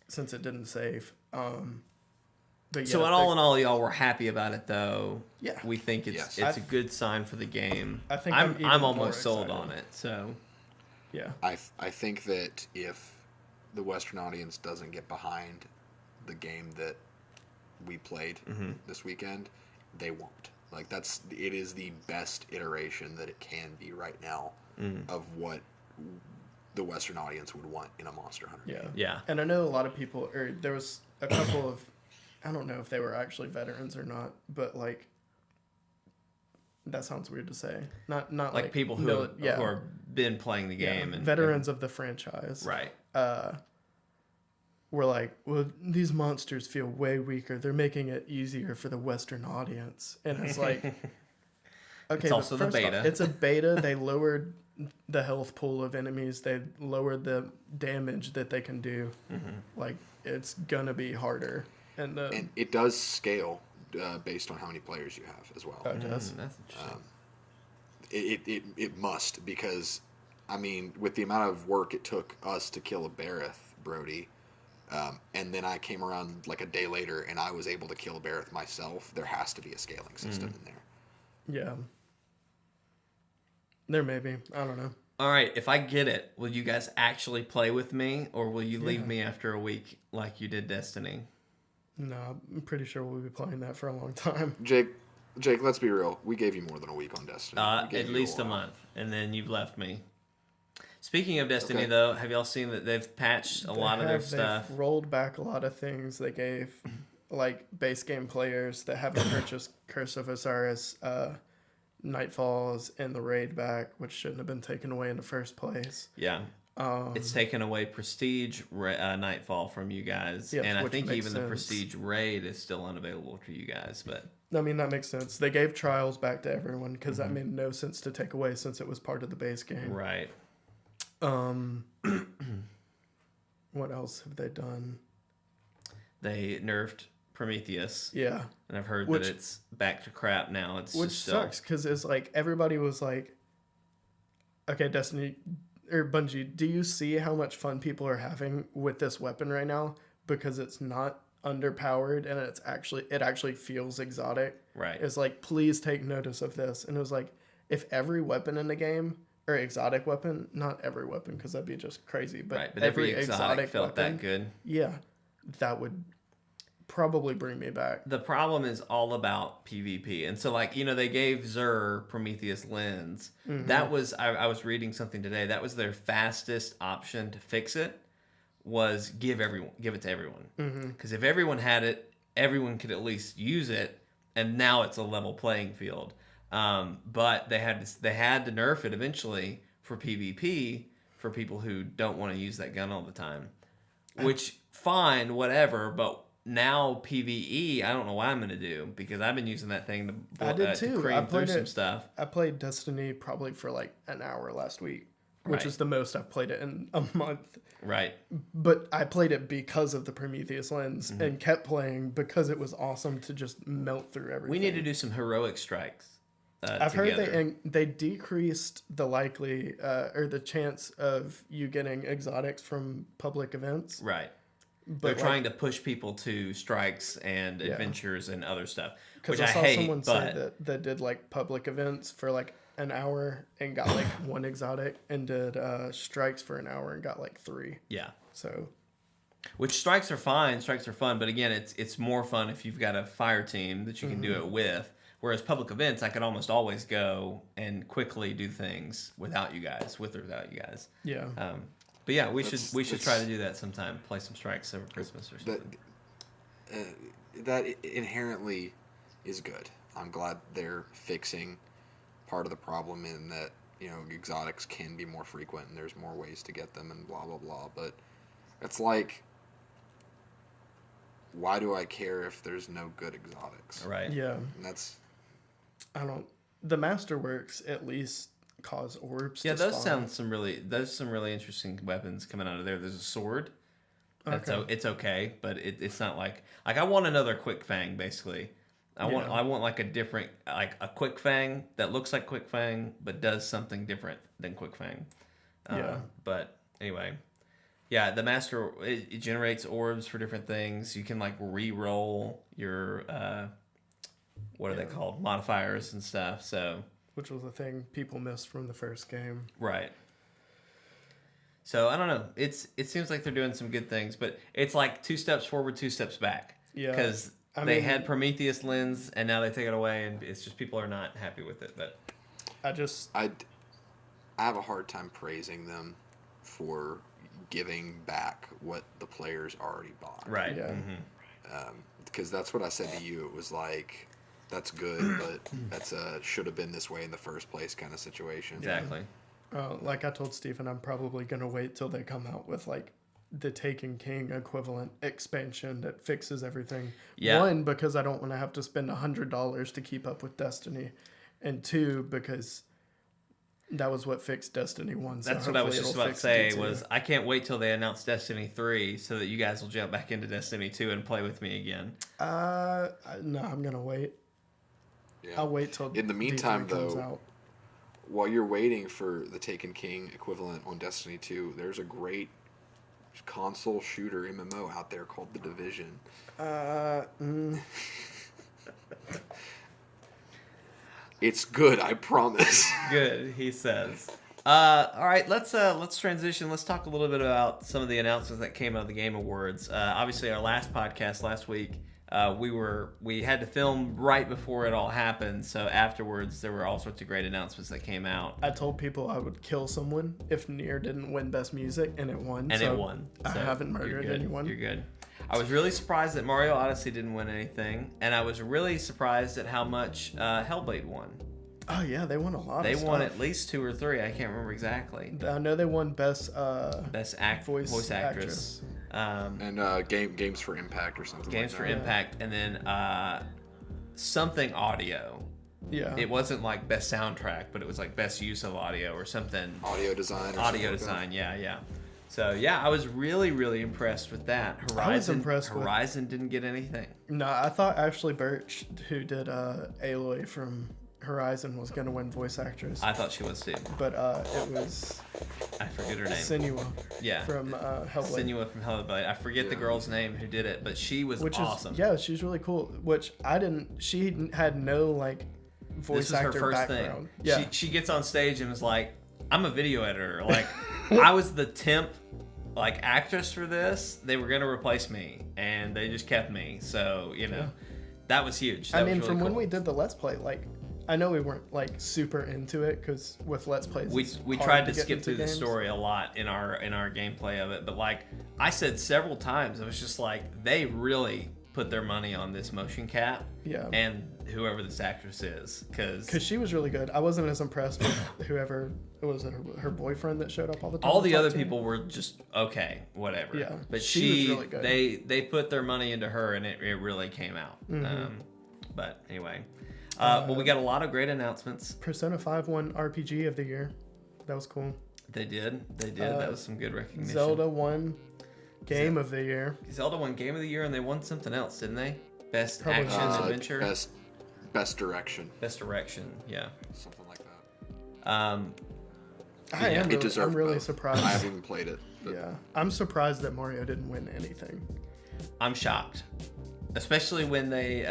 since it didn't save. But yeah, So in all, y'all were happy about it, though. Yeah. We think it's Yes. it's a good sign for the game. I think I'm even I'm more almost sold excited. on it. So yeah, I think that if the Western audience doesn't get behind the game that we played this weekend, they won't. Like it is the best iteration that it can be right now of what the Western audience would want in a Monster Hunter yeah, game. Yeah. And I know a lot of people, or there was a couple of, I don't know if they were actually veterans or not, but like. That sounds weird to say. Not like people who who are been playing the game and veterans of the franchise. right. We're like, well, these monsters feel way weaker. They're making it easier for the Western audience, and it's like, okay, but also the first off, beta. it's a beta. They lowered the health pool of enemies. They lowered the damage that they can do. Like, it's gonna be harder, and it does scale based on how many players you have as well. it does. That's interesting. It must, because I mean, with the amount of work it took us to kill a Bareth, Brody, and then I came around like a day later and I was able to kill a Bareth myself, there has to be a scaling system in there. Yeah. There may be. I don't know. All right, if I get it, will you guys actually play with me, or will you leave me after a week like you did Destiny? No, I'm pretty sure we'll be playing that for a long time. Jake, let's be real. We gave you more than a week on Destiny. We gave At you least a while. month, and then you've left me. Speaking of Destiny, Okay. though, have y'all seen that they've patched a lot of their stuff? They've rolled back a lot of things. They gave, like, base game players that haven't purchased Curse of Osiris, Nightfalls, and the raid back, which shouldn't have been taken away in the first place. Yeah, It's taken away Prestige Nightfall from you guys, Yes, and I which think makes even the sense. Prestige Raid is still unavailable for you guys. But I mean, that makes sense. They gave Trials back to everyone because Mm-hmm. that made no sense to take away since it was part of the base game. right, What else have they done? they nerfed Prometheus, Yeah. and I've heard Which- that it's back to crap now. It's Which just still, sucks because it's like everybody was like, okay, Destiny or Bungie, do you see how much fun people are having with this weapon right now? Because it's not underpowered and it actually feels exotic. right. It's like, please take notice of this. And it was like, if every weapon in the game or exotic weapon, not every weapon because that'd be just crazy, but, Right, but every exotic felt weapon, that good. yeah, that would probably bring me back. The problem is all about PvP. And so, like, they gave Xur Prometheus Lens. Mm-hmm. That was, I was reading something today, that was their fastest option to fix it, was give it to everyone. Because if everyone had it, everyone could at least use it, and now it's a level playing field. But they had to nerf it eventually for PvP for people who don't want to use that gun all the time. Which, fine, whatever, but now PvE, I don't know what I'm going to do because I've been using that thing I did to too. cream through some stuff. I played Destiny probably for like an hour last week, which Right. is the most I've played it in a month. Right. But I played it because of the Prometheus lens Mm-hmm. and kept playing because it was awesome to just melt through everything. We need to do some heroic strikes. I've together. heard they decreased the likely or the chance of you getting exotics from public events. Right. But They're trying to push people to strikes and Yeah. adventures and other stuff, because which I I saw hate. someone But say that did like public events for like an hour and got like one exotic, and did strikes for an hour and got like 3. yeah, So which strikes are fine. Strikes are fun, but again, it's more fun if you've got a fire team that you can do it with. Whereas public events, I could almost always go and quickly do things without you guys, with or without you guys. yeah. But yeah, we should That's- try to do that sometime. Play some strikes over Christmas or something. That inherently is good. I'm glad they're fixing part of the problem in that exotics can be more frequent and there's more ways to get them and blah blah blah. But it's like, why do I care if there's no good exotics? Right. Yeah. And that's The Masterworks at least cause orbs. Yeah, to those spawn. sound some really interesting weapons coming out of there. There's a sword. That's Okay. it's okay, but it's not like I want another Quick Fang basically. I want like a different, like a Quick Fang that looks like Quick Fang but does something different than Quick Fang. Yeah. But anyway, yeah, the Master it generates orbs for different things. You can like re-roll your what are they called, modifiers and stuff. So Which was a thing people missed from the first game. right. So I don't know. It seems like they're doing some good things, but it's like 2 steps forward, 2 steps back. Yeah. Because I they mean- had Prometheus lens, and now they take it away, and it's just people are not happy with it. But I have a hard time praising them for giving back what the players already bought. right. Yeah. Because that's what I said to you. It was like, that's good, but that's a should have been this way in the first place kind of situation. Exactly. Like I told Stephen, I'm probably going to wait till they come out with like the Taken King equivalent expansion that fixes everything. Yeah. 1, because I don't want to have to spend $100 to keep up with Destiny. And 2, because that was what fixed Destiny 1. So That's what I was hopefully just it'll about to fix say. D2. Was I can't wait till they announce Destiny 3 so that you guys will jump back into Destiny 2 and play with me again. No, I'm going to wait. Yeah. I'll wait till In the meantime, D3 comes though, out. while you're waiting for the Taken King equivalent on Destiny 2, there's a great console shooter MMO out there called The Division. It's good, I promise. Good, he says. All right, let's transition. Let's talk a little bit about some of the announcements that came out of the Game Awards. Obviously, our last podcast last week, we had to film right before it all happened. So afterwards, there were all sorts of great announcements that came out, I told people I would kill someone if Nier didn't win Best Music, and it won. and so it won. I So haven't you're murdered good. anyone. You're good. I was really surprised that Mario Odyssey didn't win anything, and I was really surprised at how much Hellblade won. Oh yeah, they won a lot. They of won stuff. at least 2 or 3. I can't remember exactly. I know they won best Voice actress. And games for Impact or something. Games like for that. Impact, and then something audio. Yeah. It wasn't like best soundtrack, but it was like best use of audio or something. Audio design. Or Audio something design, yeah. So yeah, I was really, really impressed with that. Horizon didn't get anything. No, I thought Ashley Birch, who did Aloy from Horizon, was gonna win voice actress. I thought she was too. But it was I forget her name. Senua. Yeah. From Hellblade. Senua from Hellblade. I forget the girl's name who did it, but she was awesome. She's really cool. Which I didn't. She had no like voice This was her actor first background. thing. Yeah. She gets on stage and was like, "I'm a video editor. Like, I was the temp like actress for this. They were gonna replace me, and they just kept me. So that was huge. That I mean, was really from when cool. we did the Let's Play, like, I know we weren't like super into it because with Let's Plays, we tried to skip through the story a lot in our gameplay of it, but like I said several times, it was just like they really put their money on this motion cap. Yeah. And whoever this actress is, because she was really good. I wasn't as impressed with whoever it was, her boyfriend that showed up all the time. all the to other talk to. people were just okay, whatever. Yeah, but she was really good. they put their money into her, and it really came out. Mm-hmm. But anyway, well, we got a lot of great announcements. Persona 5 won RPG of the year. That was cool. They did. That was some good recognition. Zelda won Game of the Year. Zelda won Game of the Year, and they won something else, didn't they? Best Probably action adventure. Best direction. Best direction. Yeah. Something like that. I'm really surprised. I haven't even played it. But. Yeah, I'm surprised that Mario didn't win anything. I'm shocked, especially when they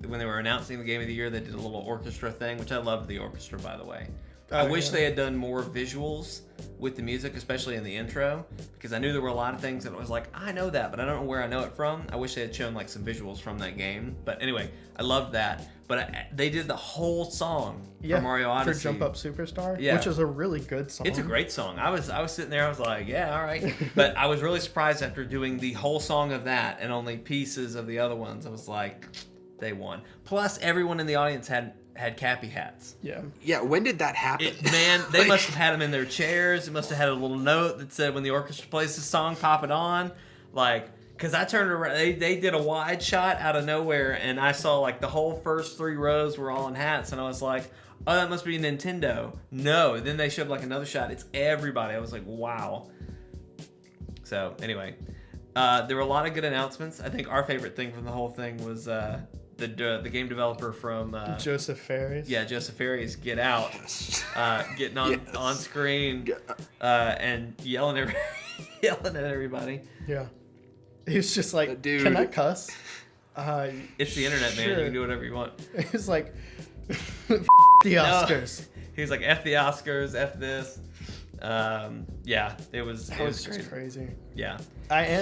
when they were announcing the Game of the Year, they did a little orchestra thing, which I loved the orchestra, by the way. I wish they had done more visuals with the music, especially in the intro, because I knew there were a lot of things that I was like, I know that, but I don't know where I know it from. I wish they had shown like some visuals from that game. But anyway, I loved that. But they did the whole song for Mario Odyssey. For Jump Up Superstar, Yeah. which is a really good song. It's a great song. I was sitting there, I was like, yeah, all right. But I was really surprised after doing the whole song of that and only pieces of the other ones. I was like, they won. Plus, everyone in the audience had Cappy hats. Yeah. Yeah, when did that happen? Man, they must have had them in their chairs. It must have had a little note that said, when the orchestra plays this song, pop it on. Like, because I turned around, they did a wide shot out of nowhere, and I saw like the whole first 3 rows were all in hats, and I was like, oh, that must be Nintendo. No, then they showed like another shot. It's everybody. I was like, wow. So anyway, there were a lot of good announcements. I think our favorite thing from the whole thing was the game developer from Joseph Fares. Yeah, Joseph Fares, Get Out, getting on screen and yelling at everybody. Yeah. He was just like, Dude. Can I cuss? It's the internet, man. Sure. You can do whatever you want. He's like, the Oscars. He's like, F the Oscars, F this. Yeah, it was just crazy. Yeah.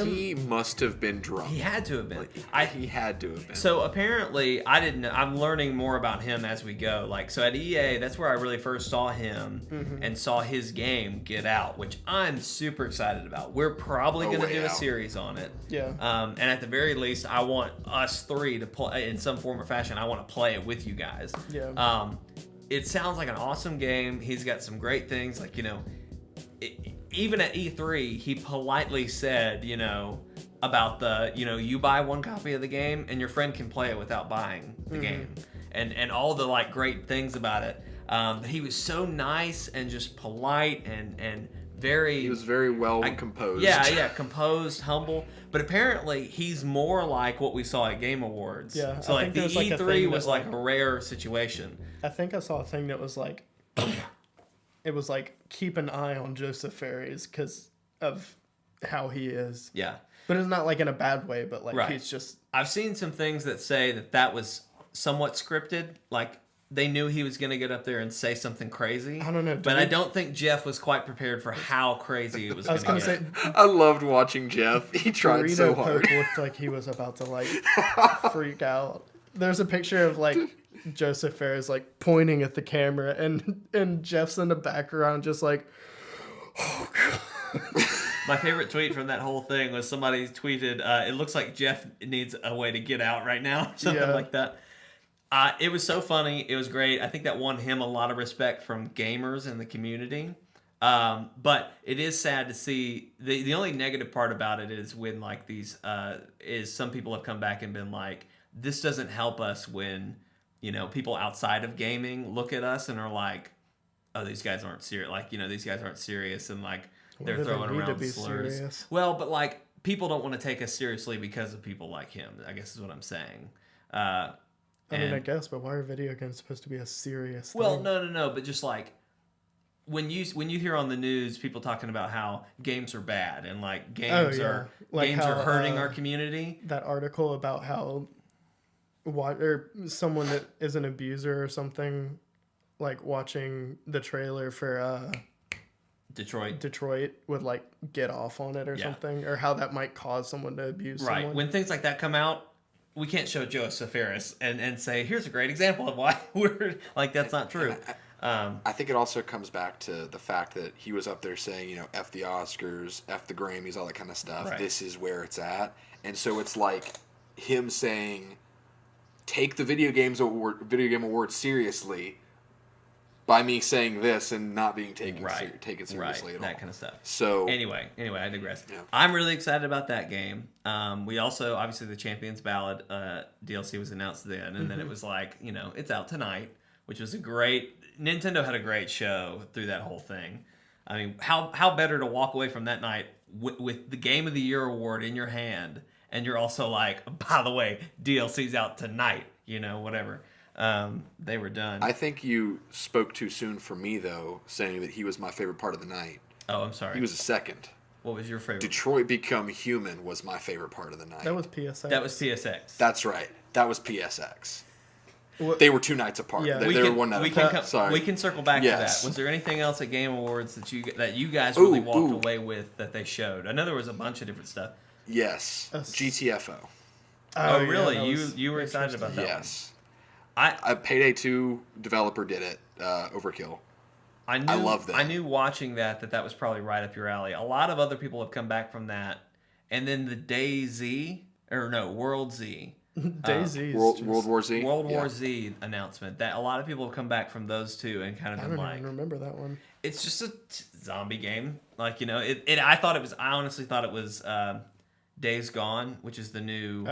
He must have been drunk. He had to have been. He had to have been. So apparently, I didn't know. I'm learning more about him as we go. Like, so at EA, that's where I really first saw him and saw his game, Get Out, which I'm super excited about. We're probably going to do a series on it. Yeah. And at the very least, I want us 3 to play in some form or fashion. I want to play it with you guys. Yeah. It sounds like an awesome game. He's got some great things, like, even at E3, he politely said, about the, you buy 1 copy of the game and your friend can play it without buying the game, and all the like great things about it. He was so nice and just polite and very. He was very well composed. Yeah, composed, humble. But apparently, he's more like what we saw at Game Awards. Yeah. So like the E3 was like a rare situation. I think I saw a thing that was like. It was like, keep an eye on Joseph Fares because of how he is. Yeah. But it's not like in a bad way, but like Right. he's just... I've seen some things that say that was somewhat scripted. Like, they knew he was going to get up there and say something crazy. I don't know. But I don't think Jeff was quite prepared for how crazy it was going to get. Say, I loved watching Jeff. He tried Dorito so hard. Pope looked like he was about to like freak out. There's a picture of like Joseph Fares like pointing at the camera and Jeff's in the background just like, oh God. My favorite tweet from that whole thing was somebody tweeted, it looks like Jeff needs a way to get out right now. Something like that. It was so funny. It was great. I think that won him a lot of respect from gamers in the community. But it is sad to see. The only negative part about it is when like these is some people have come back and been like, this doesn't help us when, you know, people outside of gaming look at us and are like, oh, these guys aren't serious. Like, you know, these guys aren't serious, and like they're throwing around slurs. Serious? Well, but like people don't want to take us seriously because of people like him, I guess is what I'm saying. I mean, I guess, but why are video games supposed to be a serious thing? Well, no, but just like when you hear on the news people talking about how games are bad and like games are hurting our community. That article about how or someone that is an abuser or something, like watching the trailer for Detroit would like get off on it or something, or how that might cause someone to abuse someone. When things like that come out, we can't show Joseph Ferris and say, here's a great example of why we're like, that's not true. I think it also comes back to the fact that he was up there saying, you know, F the Oscars, F the Grammys, all that kind of stuff. Right. This is where it's at. And so it's like him saying, take the video game award seriously by me saying this and not being taken seriously at all. That kind of stuff. So anyway, I digress. Yeah. I'm really excited about that game. We also, obviously, the Champions Ballad DLC was announced then, and then it was like, you know, it's out tonight, which was a great... Nintendo had a great show through that whole thing. I mean, how better to walk away from that night with the Game of the Year award in your hand, and you're also like, by the way, DLC's out tonight, you know, whatever. They were done. I think you spoke too soon for me, though, saying that he was my favorite part of the night. Oh, I'm sorry. He was a second. What was your favorite? Detroit Become Human was my favorite part of the night. That was PSX. That was PSX. That's right. That was PSX. They were 2 nights apart. Yeah. They were 1 night apart. Sorry. We can circle back to that. Was there anything else at Game Awards that you guys really walked away with that they showed? I know there was a bunch of different stuff. Yes. GTFO. Oh, really? You were excited about that? Yes. Payday 2 developer did it. Overkill. I love that. I knew watching that was probably right up your alley. A lot of other people have come back from that, and then the World Z. World War Z. World War Z announcement. That a lot of people have come back from those two and kind of been like, I don't even remember that one. It's just a zombie game. Like, you know, I honestly thought it was Days Gone, which is the new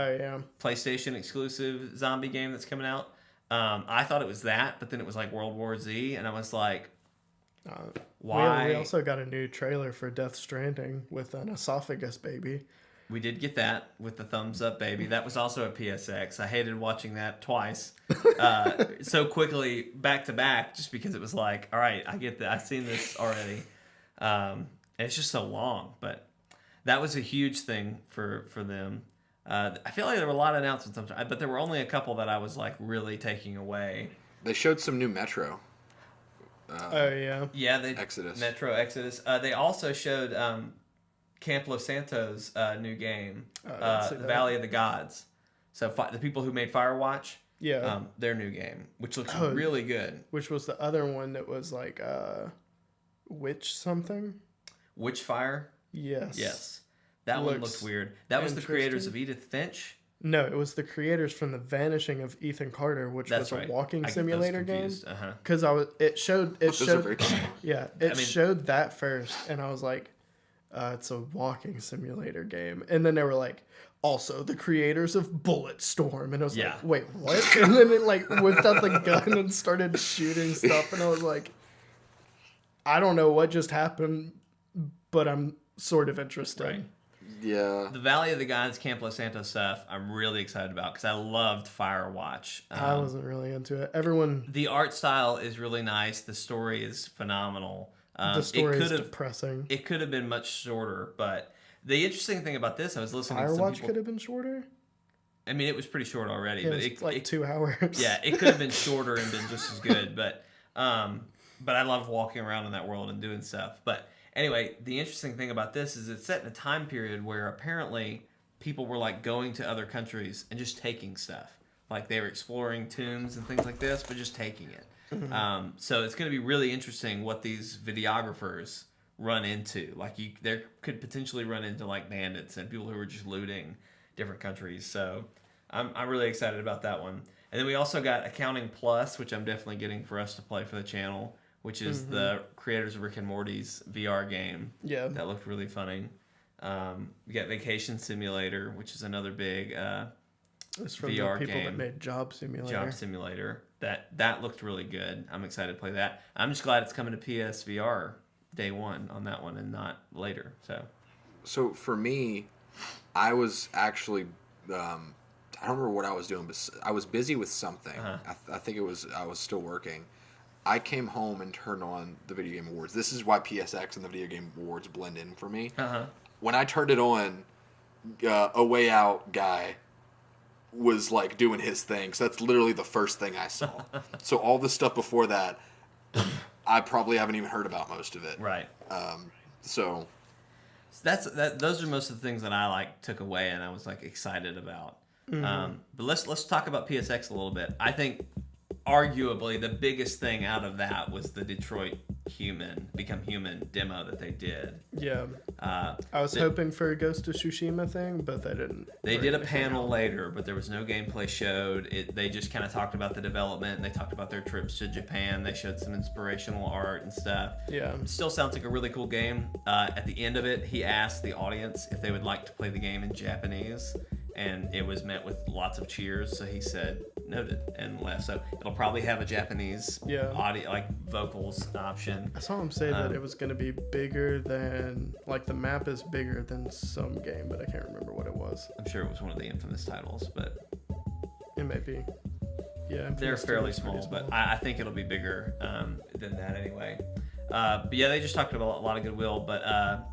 PlayStation exclusive zombie game that's coming out. I thought it was that, but then it was like World War Z, and I was like, why? We also got a new trailer for Death Stranding with an esophagus baby. We did get that with the thumbs up baby. That was also a PSX. I hated watching that twice so quickly back to back, just because it was like, all right, I get that. I've seen this already. And it's just so long, but that was a huge thing for them. I feel like there were a lot of announcements, but there were only a couple that I was like really taking away. They showed some new Metro. Exodus. Metro Exodus. They also showed Camp Los Santos' new game, Valley of the Gods. So the people who made Firewatch, their new game, which looks really good. Which was the other one that was like Witch something? Witchfire? Yes. That one looked weird. That was the creators of Edith Finch? No, it was the creators from The Vanishing of Ethan Carter, which was a walking simulator game. Because it showed that first, and I was like, it's a walking simulator game. And then they were like, also the creators of Bulletstorm, and I was like, wait, what? And then it like whipped out the gun and started shooting stuff, and I was like, I don't know what just happened, but I'm sort of interested. Right. Yeah. The Valley of the Gods, Camp Los Santos stuff, I'm really excited about because I loved Firewatch. I wasn't really into it. The art style is really nice. The story is phenomenal. The story is depressing. It could have been much shorter, but the interesting thing about this, I was listening to some Firewatch people. could have been shorter? I mean, it was pretty short already. Yeah, but it's like 2 hours. Yeah, it could have been shorter and been just as good. But I loved walking around in that world and doing stuff. But anyway, the interesting thing about this is it's set in a time period where apparently people were like going to other countries and just taking stuff. Like they were exploring tombs and things like this, but just taking it. Mm-hmm. So it's going to be really interesting what these videographers run into. Like there could potentially run into like bandits and people who are just looting different countries. So I'm really excited about that one. And then we also got Accounting Plus, which I'm definitely getting for us to play for the channel, which is the creators of Rick and Morty's VR game. Yeah. That looked really funny. We got Vacation Simulator, which is another big It's from VR the people game. that made Job Simulator. Job Simulator. That looked really good. I'm excited to play that. I'm just glad it's coming to PSVR day one on that one and not later. So for me, I was actually, I don't remember what I was doing, but I was busy with something. I think I was still working. I came home and turned on the Video Game Awards. This is why PSX and the Video Game Awards blend in for me. When I turned it on, A Way Out guy was like doing his thing. So that's literally the first thing I saw. So all the stuff before that, I probably haven't even heard about most of it. Right. So those are most of the things that I took away and I was excited about. But let's talk about PSX a little bit. I think arguably the biggest thing out of that was the Detroit Become Human demo that they did. Yeah. I was hoping for a Ghost of Tsushima thing, but they didn't. They did a panel later, but there was no gameplay showed. They just kind of talked about the development, and they talked about their trips to Japan. They showed some inspirational art and stuff. Yeah. It still sounds like a really cool game. At the end of it, he asked the audience if they would like to play the game in Japanese, and it was met with lots of cheers, so he said noted and left. So it'll probably have a Japanese audio, vocals option. I saw him say that it was going to be bigger than, the map is bigger than some game, but I can't remember what it was. I'm sure it was one of the infamous titles, but it may be. Yeah, they're fairly small, but I think it'll be bigger than that anyway. But yeah, they just talked about a lot of goodwill, but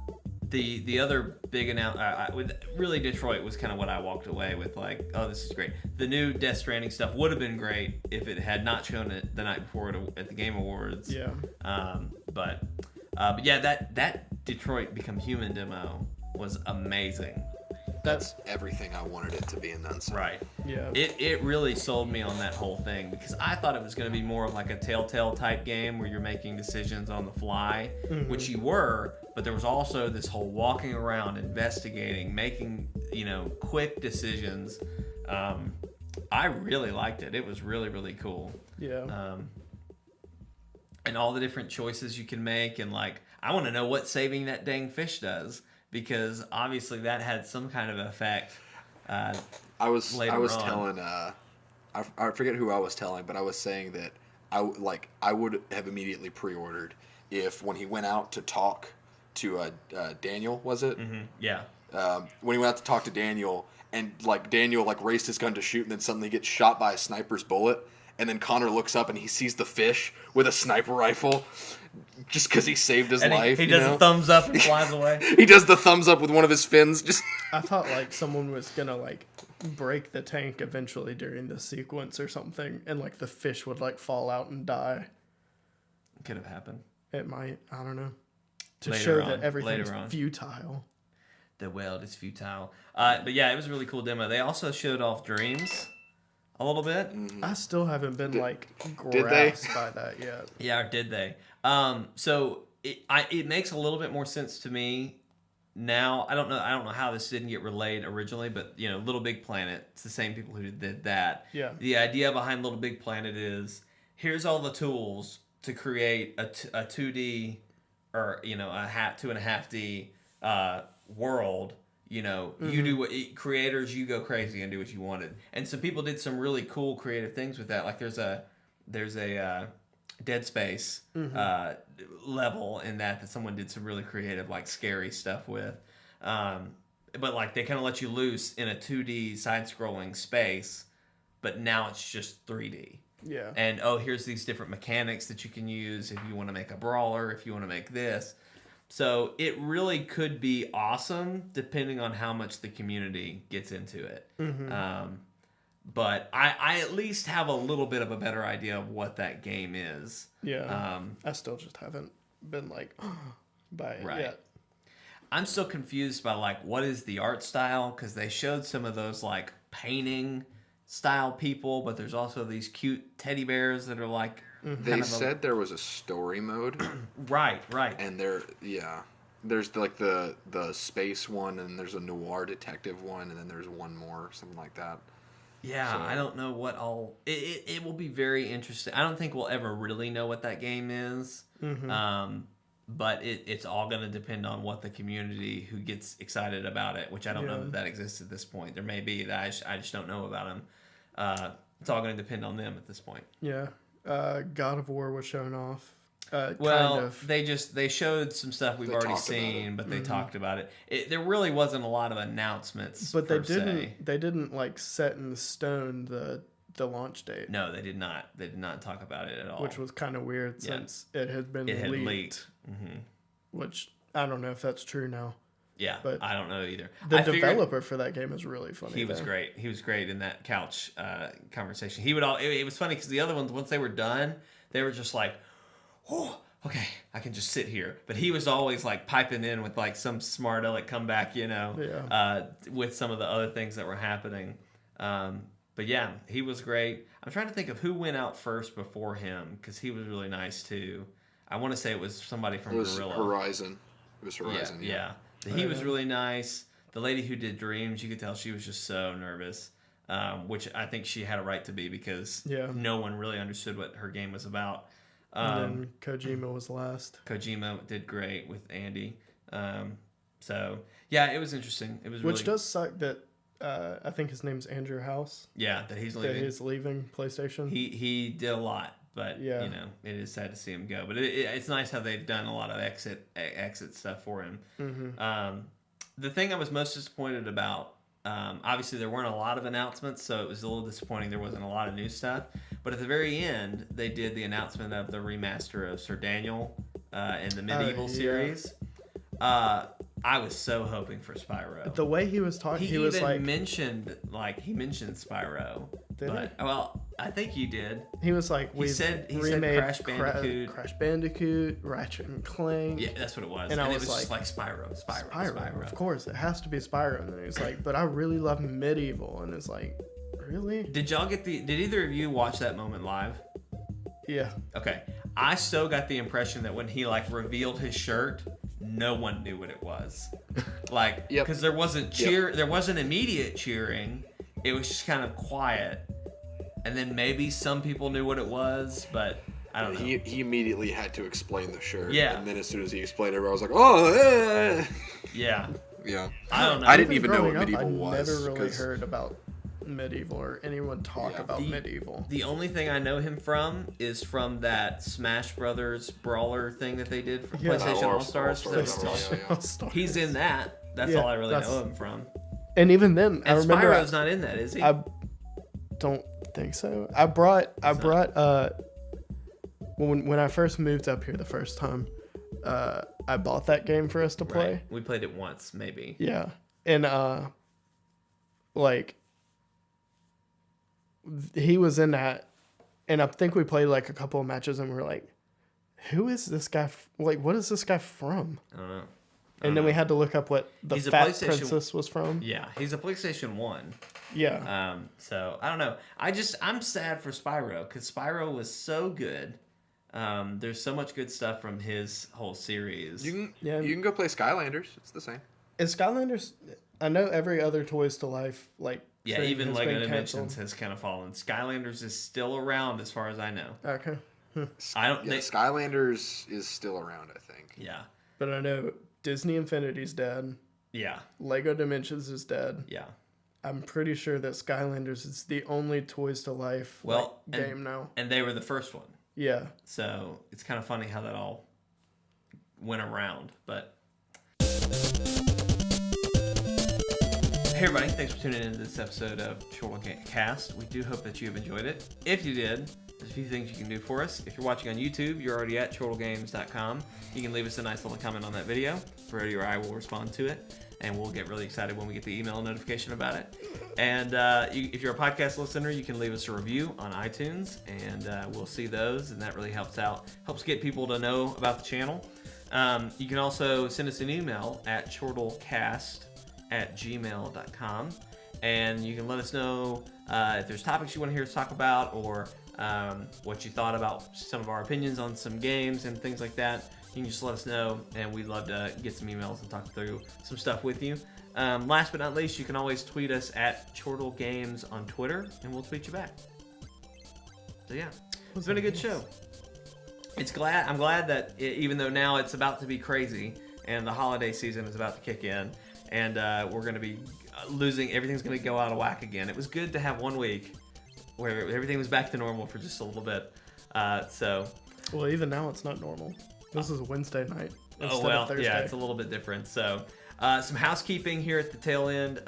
the other big announcement with really Detroit was kind of what I walked away with, oh, this is great. The new Death Stranding stuff would have been great if it had not shown it the night before at the Game Awards. Yeah. But yeah, that Detroit Become Human demo was amazing. That's everything I wanted it to be, and then some. Right. Yeah. It really sold me on that whole thing because I thought it was going to be more of a Telltale type game where you're making decisions on the fly, which you were, but there was also this whole walking around, investigating, making, quick decisions. I really liked it. It was really, really cool. Yeah. And all the different choices you can make, and I want to know what saving that dang fish does, because obviously that had some kind of effect. I was telling I forget who I was telling, but I was saying that I would have immediately pre-ordered if when he went out to talk to Daniel, was it? Yeah. When he went out to talk to Daniel, and Daniel raised his gun to shoot, and then suddenly gets shot by a sniper's bullet, and then Connor looks up and he sees the fish with a sniper rifle. Just because he saved his life. He does a thumbs up and flies away. He does the thumbs up with one of his fins. I thought someone was gonna break the tank eventually during the sequence or something, and the fish would fall out and die. Could have happened. It might. I don't know. To Later show on, that everything's later on. futile. The world is futile. But yeah, it was a really cool demo. They also showed off Dreams a little bit. I still haven't been did they? grasped by that yet. Yeah, or did they? So it makes a little bit more sense to me now. I don't know how this didn't get relayed originally, but Little Big Planet, it's the same people who did that. Yeah. The idea behind Little Big Planet is here's all the tools to create a 2D or a 2.5D world. You do what creators, you go crazy and do what you wanted. And some people did some really cool creative things with that. There's a Dead Space level in that someone did some really creative, scary stuff with. But they kind of let you loose in a 2D side-scrolling space, but now it's just 3D. Yeah. And here's these different mechanics that you can use if you want to make a brawler, if you want to make this. So it really could be awesome depending on how much the community gets into it. But I at least have a little bit of a better idea of what that game is. Yeah. I still just haven't been by it yet. I'm still confused by what is the art style, because they showed some of those painting style people, but there's also these cute teddy bears that are They said there was a story mode. Right. And there's the space one, and there's a noir detective one, and then there's one more, something like that. Yeah, So- I don't know what all. It will be very interesting. I don't think we'll ever really know what that game is. But it's all going to depend on what the community who gets excited about it, which I don't know that exists at this point. There may be that I just don't know about them. It's all going to depend on them at this point. Yeah. God of War was shown off. Well, kind of. they showed some stuff we've They already talked about seen, it. but they talked about it. There really wasn't a lot of announcements. But they per didn't. se. They didn't like set in stone the launch date, No, they did not. They did not talk about it at all. which was kind of weird since it had been it had leaked. leaked. Mm-hmm. Which I don't know if that's true now. Yeah, But I don't know either. The I figured developer for that game is really funny. he was though. great. He was great in that couch conversation. He would all. It was funny because the other ones, once they were done, they were just like, "Oh, okay, I can just sit here." But he was always like piping in with like some smart aleck comeback, with some of the other things that were happening. But yeah, he was great. I'm trying to think of who went out first before him because he was really nice too. I want to say it was somebody from It was Gorilla. Horizon. It was Horizon. Yeah. He was really nice. The lady who did Dreams, you could tell she was just so nervous, which I think she had a right to be because no one really understood what her game was about. And then Kojima was last. Kojima did great with Andy. So, yeah, it was interesting. It was really... Which does suck that I think his name's Andrew House. Yeah, that he's That leaving. he's leaving PlayStation. He did a lot, but, it is sad to see him go. But it's nice how they've done a lot of exit stuff for him. Mm-hmm. The thing I was most disappointed about, obviously there weren't a lot of announcements, so it was a little disappointing there wasn't a lot of new stuff. But at the very end, they did the announcement of the remaster of Sir Daniel in the Medieval series. I was so hoping for Spyro. The way he was talking, he was like mentioned Spyro. Did he? Well, I think he did. He was like, He said Crash Bandicoot. Crash Bandicoot, Ratchet and Clank. Yeah, that's what it was. And I it was was just like, like Spyro. Of course, it has to be Spyro. And then he's like, but I really love Medieval. And it's like, really? Did either of you watch that moment live? Yeah. Okay. I so got the impression that when he revealed his shirt, no one knew what it was. Because there wasn't there wasn't immediate cheering. It was just kind of quiet. And then maybe some people knew what it was, but I don't know. He immediately had to explain the shirt. Yeah. And then as soon as he explained it, I was like, oh, Yeah. yeah. I don't know. I didn't even know what Growing up, Medieval I was. never really 'cause- heard about Medieval or anyone talk about Medieval. The only thing I know him from is from that Smash Brothers brawler thing that they did for PlayStation All-Stars. Yeah. He's in that. That's all I really know him from. And even then, I And remember Spyro's not in that, is he? I don't think so. I brought when I first moved up here the first time, I bought that game for us to play. Right. We played it once, maybe. Yeah. And he was in that, and I think we played a couple of matches and we were like, who is this guy? What is this guy from? I don't know. And then we had to look up what the He's a Fat PlayStation- Princess was from. Yeah, he's a PlayStation 1. Yeah. So I don't know. I'm sad for Spyro because Spyro was so good. There's so much good stuff from his whole series. You can go play Skylanders. It's the same. And Skylanders, I know every other Toys to Life, Yeah, thing even has Lego been Dimensions canceled. has kind of fallen. Skylanders is still around as far as I know. Okay. I don't. Yeah, Skylanders is still around, I think. Yeah. But I know Disney Infinity's dead. Yeah. Lego Dimensions is dead. Yeah. I'm pretty sure that Skylanders is the only Toys to Life game now. And they were the first one. Yeah. So it's kind of funny how that all went around. But hey everybody, thanks for tuning into this episode of Chortle Cast. We do hope that you have enjoyed it. If you did, there's a few things you can do for us. If you're watching on YouTube, you're already at chortlegames.com. You can leave us a nice little comment on that video. Brody or I will respond to it, and we'll get really excited when we get the email notification about it. And if you're a podcast listener, you can leave us a review on iTunes, and we'll see those, and that really helps get people to know about the channel. You can also send us an email at chortlecast@gmail.com, and you can let us know if there's topics you want to hear us talk about, or what you thought about some of our opinions on some games and things like that. You can just let us know, and we'd love to get some emails and talk through some stuff with you. Last but not least, you can always tweet us at Chortle Games on Twitter, and we'll tweet you back. So yeah, it's been a good show. I'm glad that even though now it's about to be crazy and the holiday season is about to kick in, and we're going to be losing, everything's going to go out of whack again. It was good to have 1 week where everything was back to normal for just a little bit. Well, even now it's not normal. This is a Wednesday night. Of Thursday. Yeah, it's a little bit different. So, some housekeeping here at the tail end.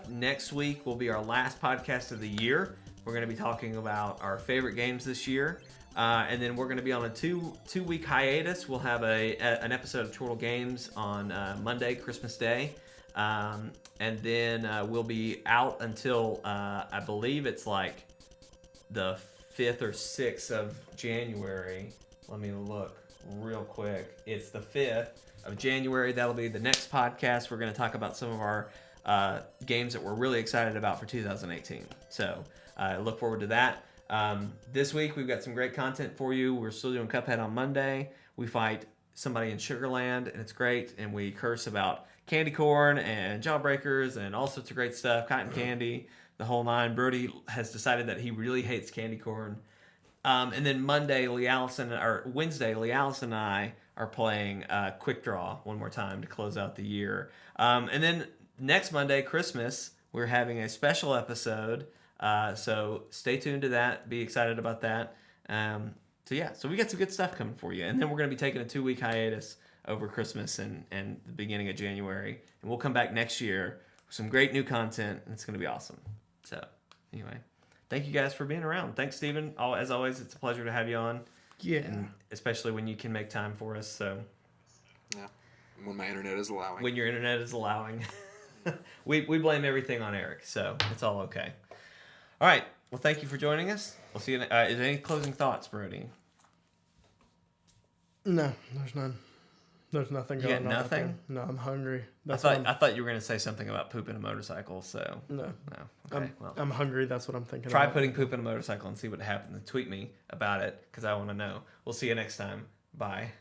Next week will be our last podcast of the year. We're going to be talking about our favorite games this year. And then we're going to be on a two-week hiatus. We'll have an episode of Chortle Games on Monday, Christmas Day. And then we'll be out until, I believe it's like the 5th or 6th of January. Let me look real quick. It's the 5th of January. That'll be the next podcast. We're going to talk about some of our games that we're really excited about for 2018. So look forward to that. This week we've got some great content for you. We're still doing Cuphead on Monday. We fight somebody in Sugarland, and it's great. And we curse about candy corn and jawbreakers and all sorts of great stuff, cotton candy, the whole nine. Brody has decided that he really hates candy corn. And then Wednesday, Lee Allison and I are playing Quick Draw one more time to close out the year. And then next Monday, Christmas, we're having a special episode. So stay tuned to that. Be excited about that. So we got some good stuff coming for you. And then we're going to be taking a 2-week hiatus over Christmas and the beginning of January. And we'll come back next year with some great new content, and it's going to be awesome. So anyway, thank you guys for being around. Thanks, Steven. As always, it's a pleasure to have you on. Yeah. And especially when you can make time for us. So yeah, when my internet is allowing. When your internet is allowing. we blame everything on Eric, so it's all okay. All right. Well, thank you for joining us. We'll see you. Is there any closing thoughts, Brody? No, there's none. There's nothing going on. You got nothing? No, I'm hungry. I thought you were going to say something about pooping a motorcycle. So no. Okay. I'm hungry. That's what I'm thinking. Try putting poop in a motorcycle and see what happens. And tweet me about it because I want to know. We'll see you next time. Bye.